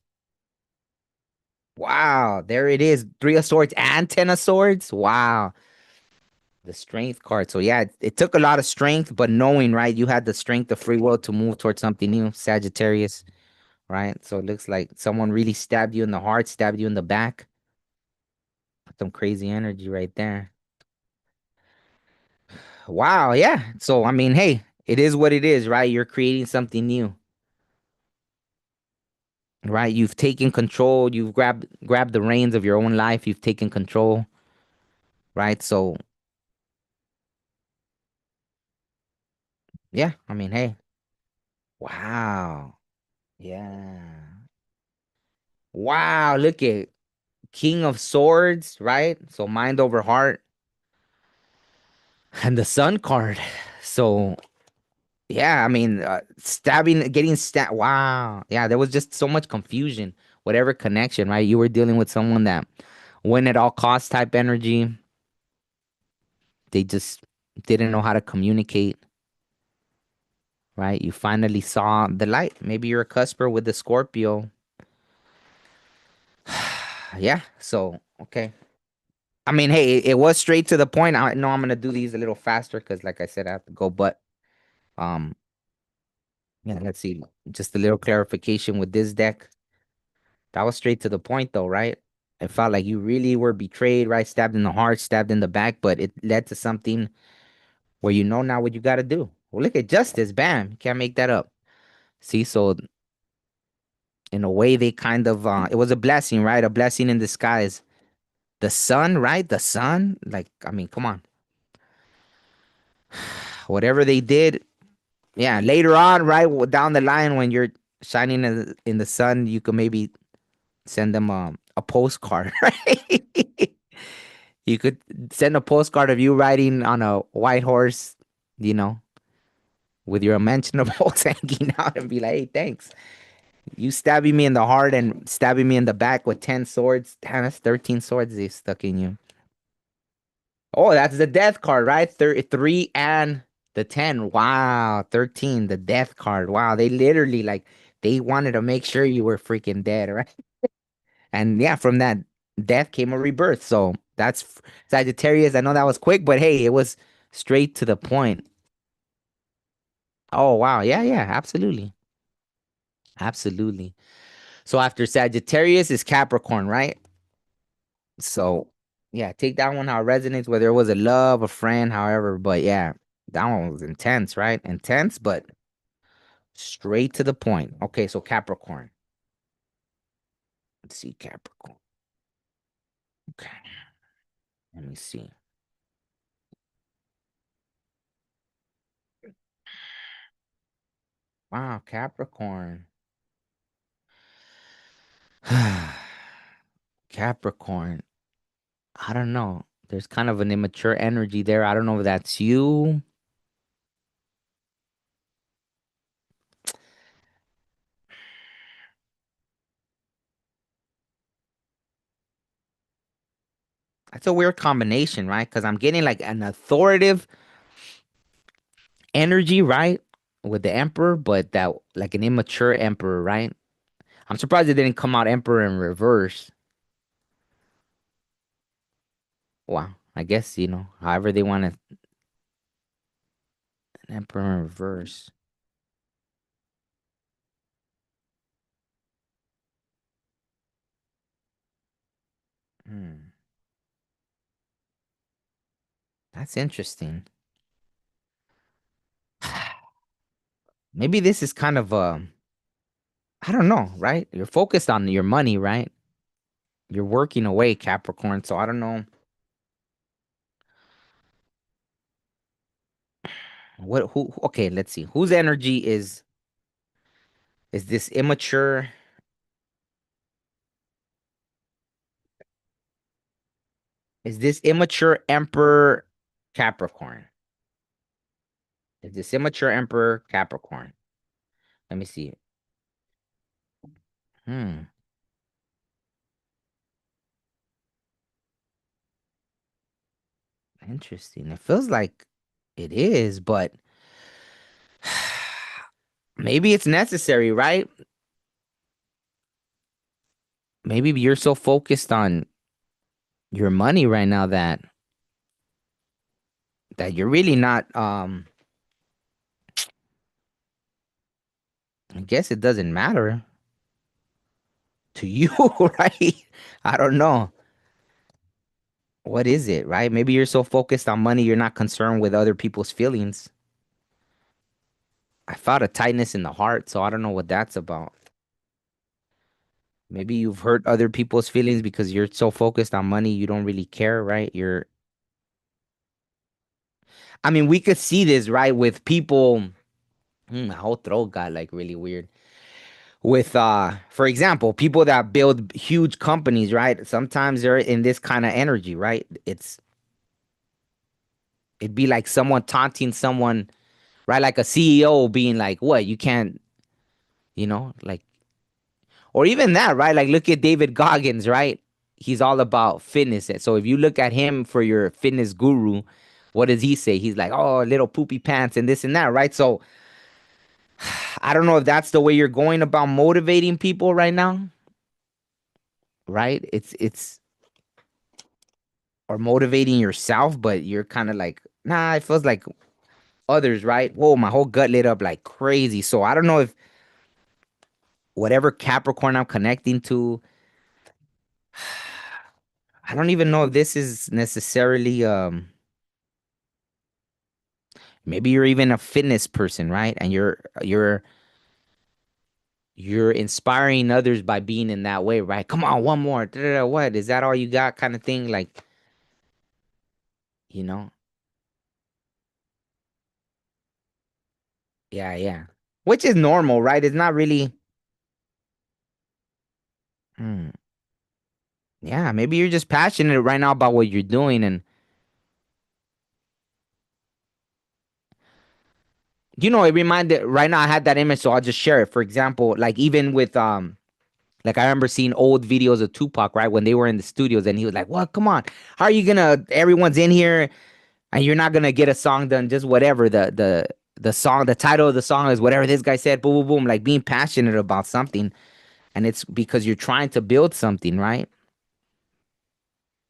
Wow, there it is. Three of Swords and Ten of Swords. Wow. The strength card. So yeah, it took a lot of strength, but knowing, right, you had the strength of free will to move towards something new, Sagittarius, right? So it looks like someone really stabbed you in the heart, stabbed you in the back. Some crazy energy right there. Wow, yeah. So I mean, hey, it is what it is, right? You're creating something new, right? You've taken control, you've grabbed the reins of your own life, you've taken control, right? So yeah, I mean, hey, wow. Yeah. Wow, look at King of Swords, right? So mind over heart and the Sun card. So yeah, I mean, getting stabbed. Wow. Yeah, there was just so much confusion, whatever connection, right? You were dealing with someone that win at all cost type energy. They just didn't know how to communicate, right? You finally saw the light. Maybe you're a cusper with the Scorpio. Yeah. So, okay. I mean, hey, it was straight to the point. I know I'm gonna do these a little faster because, like I said, I have to go. But um, yeah, let's see. Just a little clarification with this deck. That was straight to the point, though, right? It felt like you really were betrayed, right? Stabbed in the heart, stabbed in the back, but it led to something where you know now what you got to do. Well, look at justice. Bam. Can't make that up. See, so in a way, they kind of, it was a blessing, right? A blessing in disguise. The sun, right? The sun, like, I mean, come on. Whatever they did, yeah, later on, right? Down the line, when you're shining in the sun, you could maybe send them a postcard, right? You could send a postcard of you riding on a white horse, you know, with your unmentionables hanging out and be like, hey, thanks. You stabbing me in the heart and stabbing me in the back with 10 swords. Damn, that's 13 swords they stuck in you. Oh, that's the death card, right? Three and the 10. Wow. 13, the death card. Wow. They literally, like, they wanted to make sure you were freaking dead, right? And yeah, from that death came a rebirth. So that's Sagittarius. I know that was quick, but hey, it was straight to the point. Oh, wow. Yeah, yeah, absolutely. Absolutely. So after Sagittarius is Capricorn, right? So yeah, take that one how it resonates, whether it was a love, a friend, however. But yeah, that one was intense, right? Intense, but straight to the point. Okay, so Capricorn. Let's see, Capricorn. Okay, let me see. Wow, Capricorn. Capricorn. I don't know. There's kind of an immature energy there. I don't know if that's you. That's a weird combination, right? Because I'm getting like an authoritative energy, right? With the emperor, but that like an immature emperor, right? I'm surprised it didn't come out emperor in reverse. Wow. I guess, however they want it, an emperor in reverse. Hmm. That's interesting. Maybe this is kind of I don't know, right? You're focused on your money, right? You're working away, Capricorn. So I don't know who okay, let's see. Whose energy is this immature? Is this immature emperor Capricorn? Is this immature emperor Capricorn? Let me see. Hmm. Interesting. It feels like it is, but maybe it's necessary, right? Maybe you're so focused on your money right now that you're really not I guess it doesn't matter to you, right? I don't know. what is it, right? Maybe you're so focused on money, you're not concerned with other people's feelings. I felt a tightness in the heart, so I don't know what that's about. Maybe you've hurt other people's feelings because you're so focused on money, you don't really care, right? I mean, we could see this, right, with people. My whole throat got like really weird. With, for example, people that build huge companies, right? Sometimes they're in this kind of energy, right? It'd be like someone taunting someone, right? Like a CEO being like, "What? You can't, like." Or even that, right? Like, look at David Goggins, right? He's all about fitness. So if you look at him for your fitness guru, what does he say? He's like, oh, little poopy pants and this and that, right? So I don't know if that's the way you're going about motivating people right now, right? It's or motivating yourself, but you're kind of like, nah, it feels like others, right? Whoa, my whole gut lit up like crazy. So I don't know if whatever Capricorn I'm connecting to, I don't even know if this is necessarily maybe you're even a fitness person, right? And you're inspiring others by being in that way, right? Come on, one more. Da-da-da, what? Is that all you got kind of thing? Like, you know? Yeah, yeah. Which is normal, right? It's not really hmm, yeah, maybe you're just passionate right now about what you're doing and it reminded right now I had that image, so I'll just share it. For example, like even with like I remember seeing old videos of Tupac, right? When they were in the studios and he was like, "What? Come on. How are you gonna everyone's in here and you're not gonna get a song done, just whatever the song, the title of the song is whatever this guy said, boom, boom, boom, like being passionate about something, and it's because you're trying to build something, right?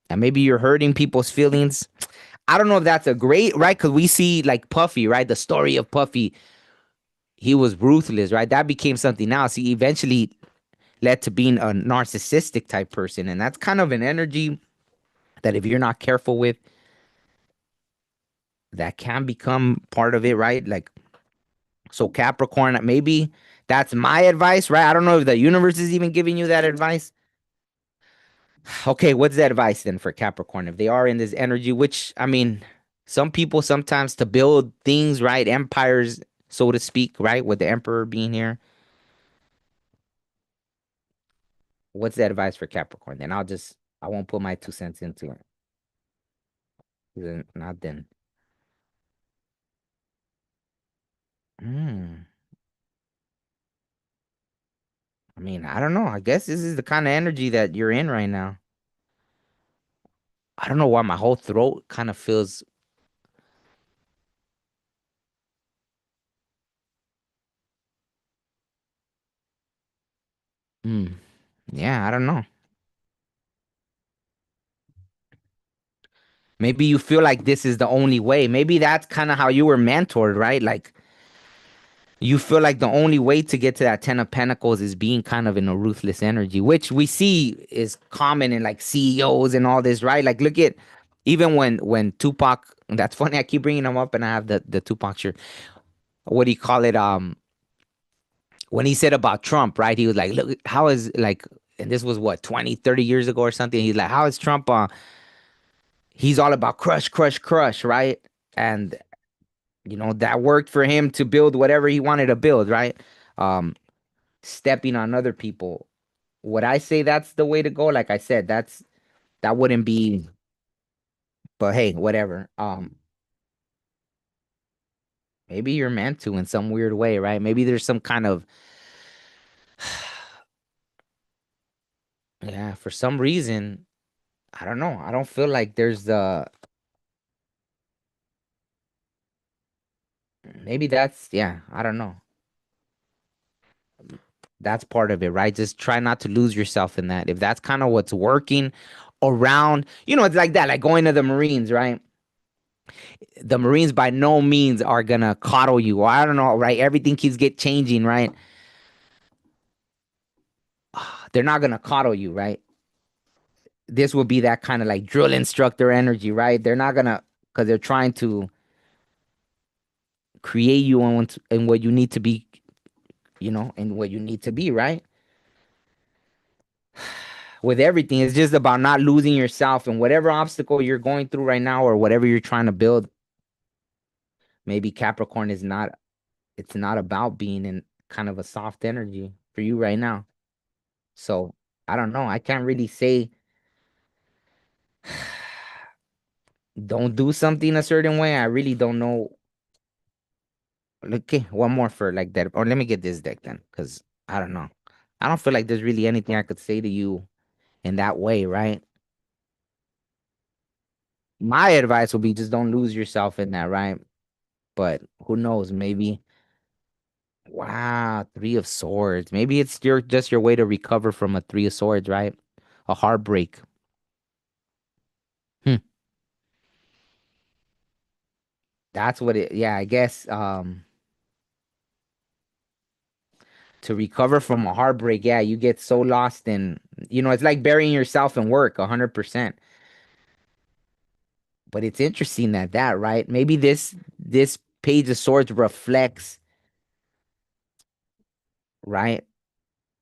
And maybe you're hurting people's feelings. I don't know if that's a great, right? Because we see like Puffy, right? The story of Puffy, he was ruthless, right? That became something else. He eventually led to being a narcissistic type person, and that's kind of an energy that if you're not careful with, that can become part of it, right? Like so Capricorn, maybe that's my advice, right? I don't know if the universe is even giving you that advice. Okay, what's the advice then for Capricorn? If they are in this energy, which I mean, some people sometimes to build things, right? Empires, so to speak, right? With the emperor being here. What's the advice for Capricorn? Then I won't put my 2 cents into it. Then not then. Hmm. I mean, I don't know. I guess this is the kind of energy that you're in right now. I don't know why my whole throat kind of feels. Hmm. Yeah, I don't know. Maybe you feel like this is the only way. Maybe that's kind of how you were mentored, right? Like you feel like the only way to get to that 10 of Pentacles is being kind of in a ruthless energy, which we see is common in like CEOs and all this, right? Like look at even when Tupac. That's funny. I keep bringing him up, and I have the Tupac shirt. What do you call it? When he said about Trump, right? He was like, look, how is like, and this was what 20, 30 years ago or something. He's like, how is Trump? He's all about crush, crush, crush, right? And that worked for him to build whatever he wanted to build, right? Um, Stepping on other people. Would I say that's the way to go? Like I said, that wouldn't be. But hey, whatever. Maybe you're meant to in some weird way, right? Maybe there's some kind of yeah. For some reason, I don't know. I don't feel like there's the. Maybe that's yeah. I don't know. That's part of it, right? Just try not to lose yourself in that. If that's kind of what's working around, it's like that, like going to the Marines, right? The Marines by no means are gonna coddle you. Or I don't know, right? Everything keeps get changing, right? They're not gonna coddle you, right? this will be that kind of like drill instructor energy, right? They're not gonna, because they're trying to create you on what you need to be, and what you need to be, right? With everything, it's just about not losing yourself and whatever obstacle you're going through right now or whatever you're trying to build. Maybe Capricorn is not, it's not about being in kind of a soft energy for you right now. So I don't know. I can't really say don't do something a certain way. I really don't know. Okay, one more for like that. Or let me get this deck then, because I don't know. I don't feel like there's really anything I could say to you in that way, right? My advice would be just don't lose yourself in that, right? But who knows? Maybe, wow, Three of Swords. Maybe it's your way to recover from a Three of Swords, right? A heartbreak. Hmm. That's what it, yeah, I guess to recover from a heartbreak, yeah, you get so lost in, it's like burying yourself in work 100%. But it's interesting that, right? Maybe this Page of Swords reflects, right?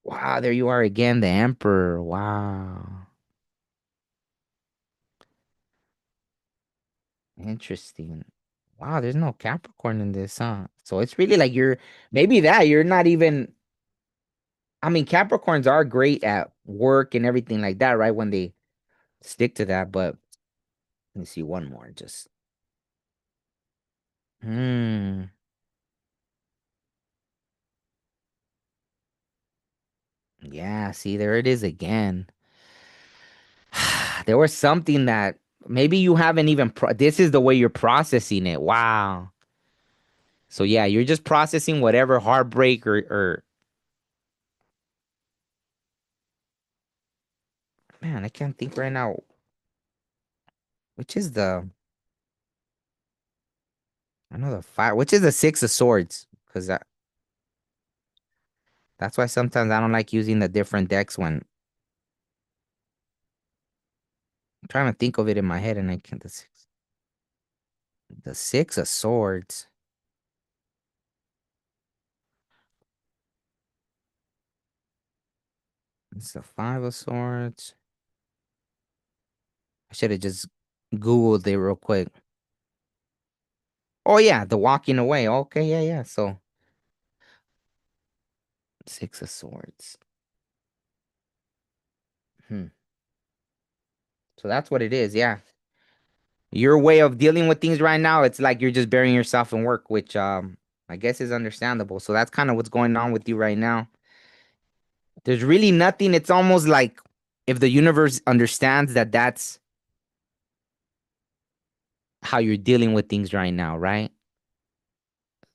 Wow, there you are again, the Emperor. Wow. Interesting. Wow, there's no Capricorn in this, huh? So it's really like maybe that you're not even, I mean, Capricorns are great at work and everything like that, right? When they stick to that, but let me see one more. Just, hmm. Yeah, see, there it is again. There was something that maybe you haven't even this is the way you're processing it. Wow. So yeah, you're just processing whatever heartbreak or man, I can't think right now. Which is I know the fire, which is the Six of Swords, because that's why sometimes I don't like using the different decks when I'm trying to think of it in my head and I can't. The Six of Swords. It's the Five of Swords. I should have just Googled it real quick. Oh yeah, the walking away. Okay, yeah, yeah. So Six of Swords. Hmm. So that's what it is. Yeah. Your way of dealing with things right now, it's like you're just burying yourself in work, which I guess is understandable. So that's kind of what's going on with you right now. There's really nothing. It's almost like if the universe understands that that's how you're dealing with things right now, right?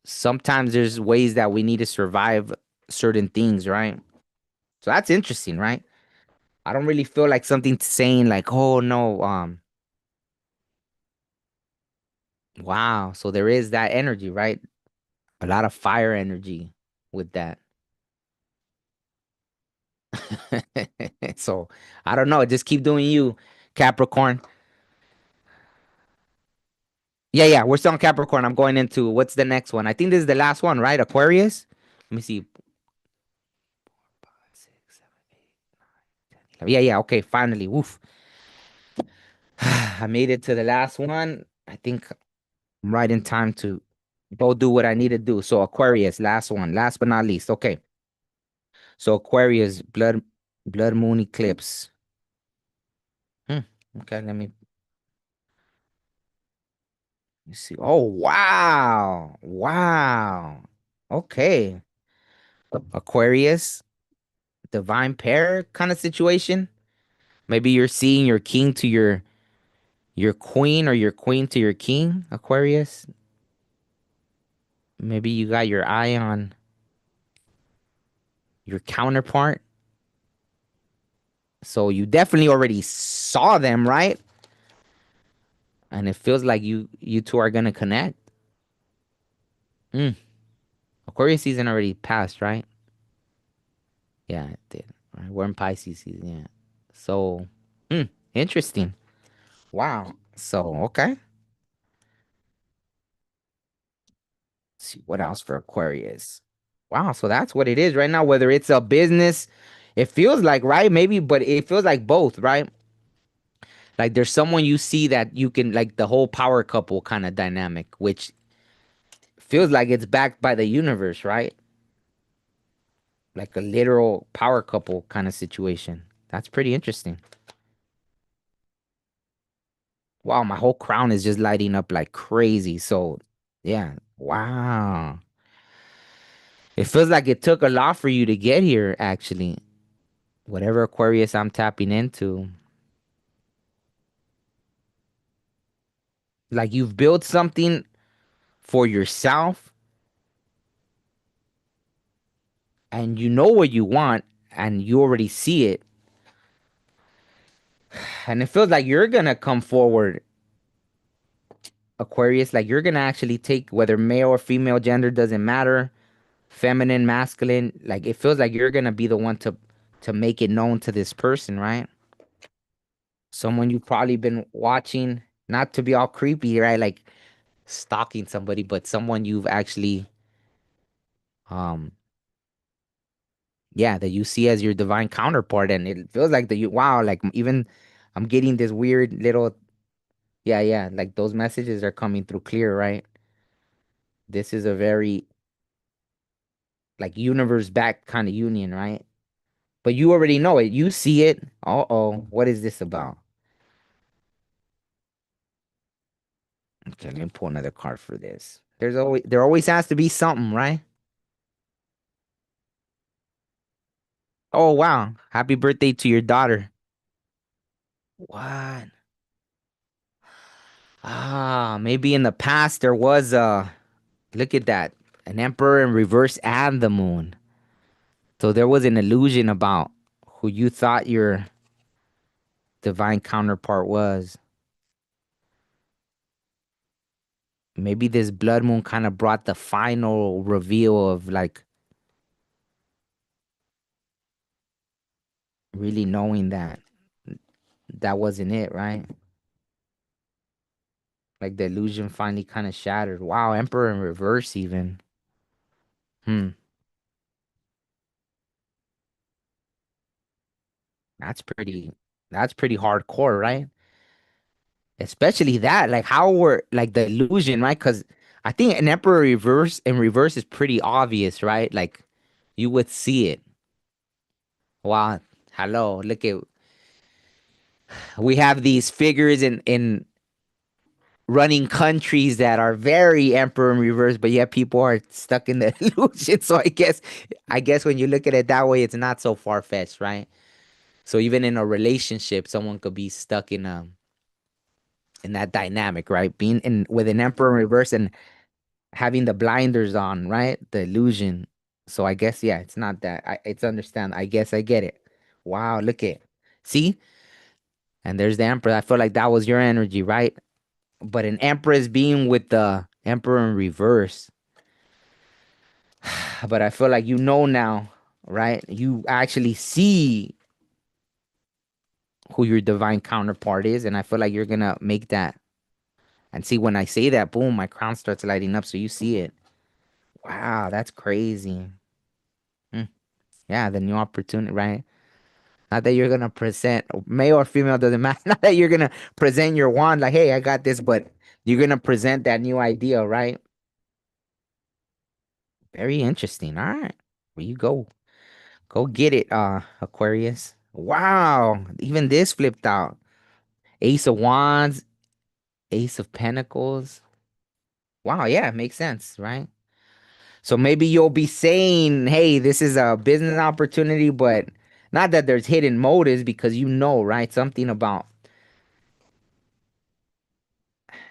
Sometimes there's ways that we need to survive certain things, right? So that's interesting, right? I don't really feel like something saying like, "Oh no, wow." So there is that energy, right? A lot of fire energy with that. So I don't know. Just keep doing you, Capricorn. Yeah, yeah. We're still on Capricorn. I'm going into what's the next one? I think this is the last one, right? Aquarius. Let me see. Six, seven, eight. Yeah, yeah. Okay, finally. Woof. I made it to the last one. I think I'm right in time to go do what I need to do. So Aquarius, last one, last but not least. Okay. So Aquarius, blood moon eclipse. Hmm. Okay, let me see. Oh wow. Wow. Okay. Aquarius, divine pair kind of situation. Maybe you're seeing your king to your queen or your queen to your king, Aquarius. Maybe you got your eye on your counterpart. So you definitely already saw them, right? And it feels like you two are gonna connect. Mm. Aquarius season already passed, right? Yeah, it did. All right, we're in Pisces season, yeah. So, hmm. Interesting. Wow. So, okay. Let's see what else for Aquarius. Wow. So that's what it is right now. Whether it's a business, it feels like, right? Maybe, but it feels like both, right? Like there's someone you see that you can, like the whole power couple kind of dynamic, which feels like it's backed by the universe, right? Like a literal power couple kind of situation. That's pretty interesting. Wow, my whole crown is just lighting up like crazy. So, yeah. Wow. It feels like it took a lot for you to get here, actually. Whatever Aquarius I'm tapping into. Like you've built something for yourself and you know what you want and you already see it. And it feels like you're gonna come forward, Aquarius. Like you're gonna actually take, whether male or female gender doesn't matter, feminine, masculine. Like it feels like you're gonna be the one to make it known to this person, right? Someone you've probably been watching, not to be all creepy, right? Like stalking somebody, but someone you've actually, um, yeah, that you see as your divine counterpart, and it feels like that you, wow, like even I'm getting this weird little, yeah, yeah, like those messages are coming through clear, right? This is a very like universe backed kind of union, right? But you already know it. You see it. Uh-oh, what is this about? Okay, let me pull another card for this. There always has to be something, right? Oh wow. Happy birthday to your daughter. What? Ah, maybe in the past there was look at that. An emperor in reverse and the moon. So there was an illusion about who you thought your divine counterpart was. Maybe this blood moon kind of brought the final reveal of like really knowing that that wasn't it, right? Like the illusion finally kind of shattered. Wow, emperor in reverse even. Hmm, that's pretty that's pretty hardcore, right? Especially that, like how were like the illusion, right? Because I think an emperor reverse in reverse is pretty obvious, right? Like you would see it. Wow, hello, look at we have these figures in running countries that are very emperor in reverse, but yet people are stuck in the illusion. So I guess when you look at it that way, it's not so far fetched, right? So even in a relationship, someone could be stuck in that dynamic, right? Being in with an emperor in reverse and having the blinders on, right? The illusion. So I guess yeah, it's not that. It's understand. I guess I get it. Wow, look at see, and there's the emperor. I feel like that was your energy, right? But an empress being with the emperor in reverse. But I feel like you know now, right? You actually see who your divine counterpart is, and I feel like you're gonna make that. And see, when I say that, boom, my crown starts lighting up, so you see it. Wow, that's crazy. Hmm. Yeah, the new opportunity, right? Not that you're gonna present male or female doesn't matter. Not that you're gonna present your wand like, hey, I got this, but you're gonna present that new idea, right? Very interesting. All right. Where you go. Go get it, Aquarius. Wow. Even this flipped out. Ace of Wands, Ace of Pentacles. Wow, yeah, it makes sense, right? So maybe you'll be saying, hey, this is a business opportunity, but not that there's hidden motives because you know, right? Something about,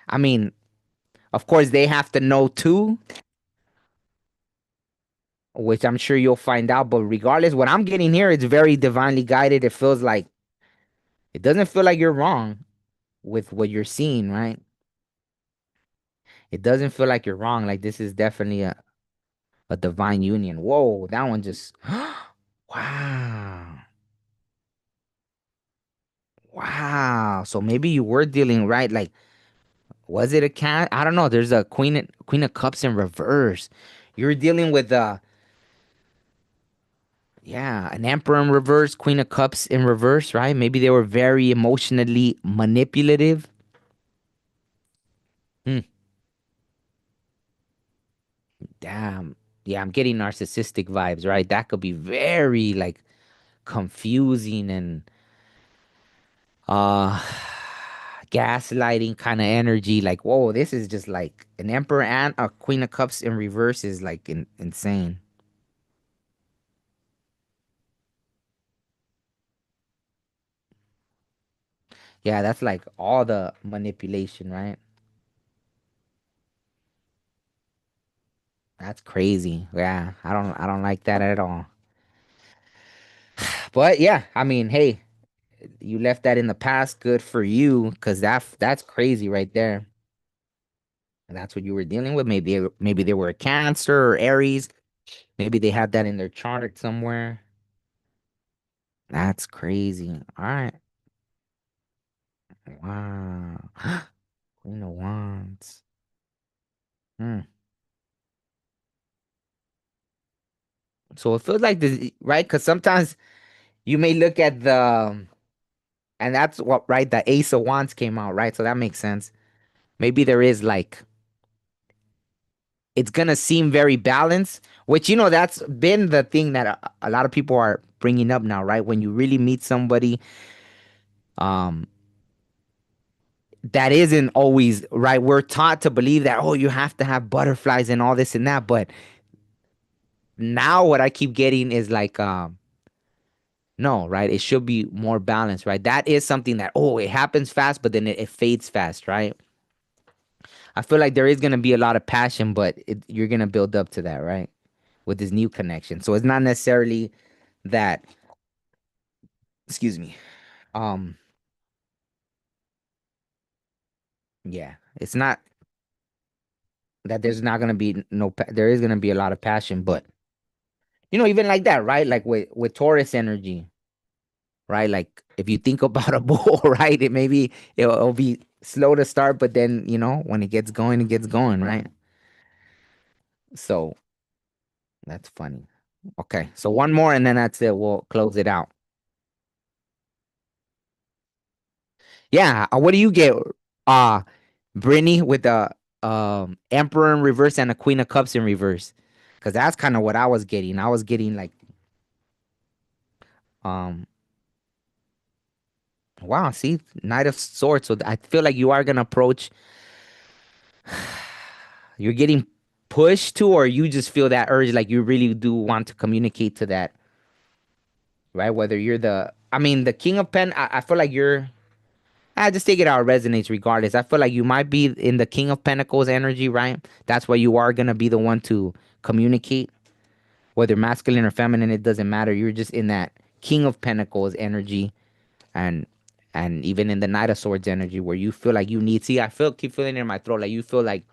I mean, of course, they have to know too, which I'm sure you'll find out. But regardless, what I'm getting here, it's very divinely guided. It feels like it doesn't feel like you're wrong with what you're seeing, right? It doesn't feel like you're wrong. Like this is definitely a divine union. Whoa, that one just wow. Wow. So maybe you were dealing right. Like, was it a cat? I don't know. There's a Queen of Cups in reverse. You're dealing with yeah, an Emperor in reverse, Queen of Cups in reverse, right? Maybe they were very emotionally manipulative. Hmm. Damn. Yeah, I'm getting narcissistic vibes, right? That could be very like confusing and uh gaslighting kind of energy. Like, whoa, this is just like an Emperor and a Queen of Cups in reverse is like insane. Yeah, that's like all the manipulation, right? That's crazy. Yeah, I don't like that at all. But yeah, I mean, hey, you left that in the past. Good for you, because that's crazy right there. That's what you were dealing with. Maybe they were a Cancer or Aries. Maybe they had that in their chart somewhere. That's crazy. All right. Wow. Queen of Wands. Hmm. So it feels like this, right? Because sometimes you may look at and that's what, right? The Ace of Wands came out, right? So that makes sense. Maybe there is like, it's gonna seem very balanced, which that's been the thing that a lot of people are bringing up now, right? When you really meet somebody, um, that isn't always right. We're taught to believe that, oh, you have to have butterflies and all this and that, but now what I keep getting is like, no, right? It should be more balanced, right? That is something that, oh, it happens fast, but then it fades fast, right? I feel like there is gonna be a lot of passion, but you're gonna build up to that, right? With this new connection. So it's not necessarily that, excuse me. Um, yeah, it's not that there's not gonna be there is gonna be a lot of passion, but even like that, right? Like with Taurus energy, right? Like if you think about a bull, right? It'll be slow to start, but then when it gets going, right? So that's funny. Okay, so one more, and then that's it. We'll close it out. Yeah, what do you get? Uh Brittany with the Emperor in reverse and a Queen of Cups in reverse. Cause that's kind of what I was getting. I was getting like um wow, see, Knight of Swords. So I feel like you are gonna approach, you're getting pushed to, or you just feel that urge, like you really do want to communicate to that, right? Whether you're I mean, the King of Pen, I feel like I just take it out, it resonates regardless. I feel like you might be in the King of Pentacles energy, right? That's why you are gonna be the one to communicate, whether masculine or feminine, it doesn't matter. You're just in that King of Pentacles energy, and even in the Knight of Swords energy, where you feel like you need. See, keep feeling it in my throat, like you feel like,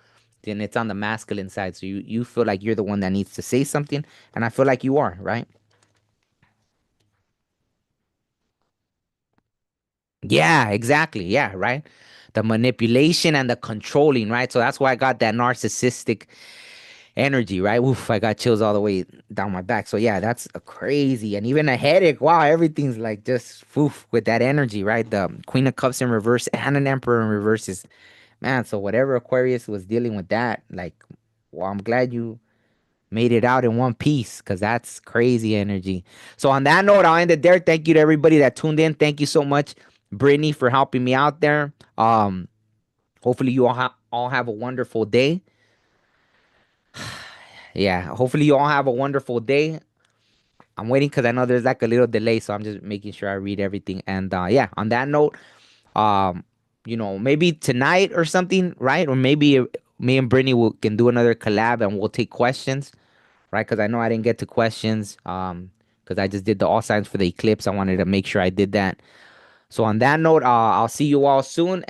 then it's on the masculine side, so you feel like you're the one that needs to say something, and I feel like you are, right? Yeah, exactly. Yeah, right. The manipulation and the controlling, right? So that's why I got that narcissistic energy, right? Oof, I got chills all the way down my back. So yeah, that's a crazy, and even a headache. Wow, everything's like just oof with that energy, right? The Queen of Cups in reverse and an Emperor in reverse is, man. So whatever Aquarius was dealing with that, like, well, I'm glad you made it out in one piece, because that's crazy energy. So on that note, I'll end it there. Thank you to everybody that tuned in. Thank you so much, Brittany, for helping me out there. Hopefully you all have a wonderful day. Yeah, hopefully you all have a wonderful day. I'm waiting because I know there's like a little delay, so I'm just making sure I read everything. And yeah, on that note, um, maybe tonight or something, right? Or maybe me and Brittany can do another collab and we'll take questions, right? Because I know I didn't get to questions, because I just did the all signs for the eclipse. I wanted to make sure I did that. So on that note, I'll see you all soon.